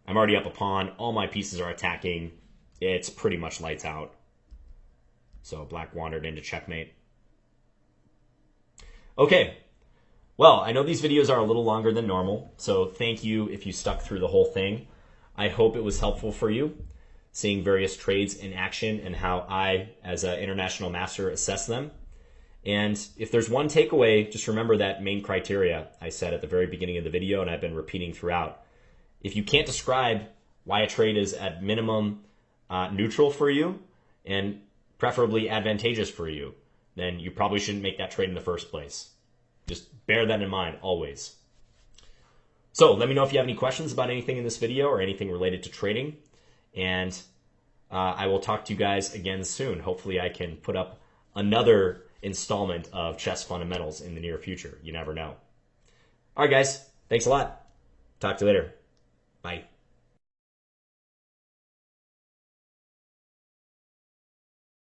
I'm already up a pawn. All my pieces are attacking. It's pretty much lights out. So black wandered into checkmate. Okay. Well, I know these videos are a little longer than normal, so thank you if you stuck through the whole thing. I hope it was helpful for you, seeing various trades in action and how I, as an international master, assess them. And if there's one takeaway, just remember that main criteria I said at the very beginning of the video, and I've been repeating throughout. If you can't describe why a trade is at minimum neutral for you and preferably advantageous for you, then you probably shouldn't make that trade in the first place. Just bear that in mind always. So let me know if you have any questions about anything in this video or anything related to trading. And I will talk to you guys again soon. Hopefully I can put up another installment of Chess Fundamentals in the near future. You never know. All right, guys. Thanks a lot. Talk to you later. Bye.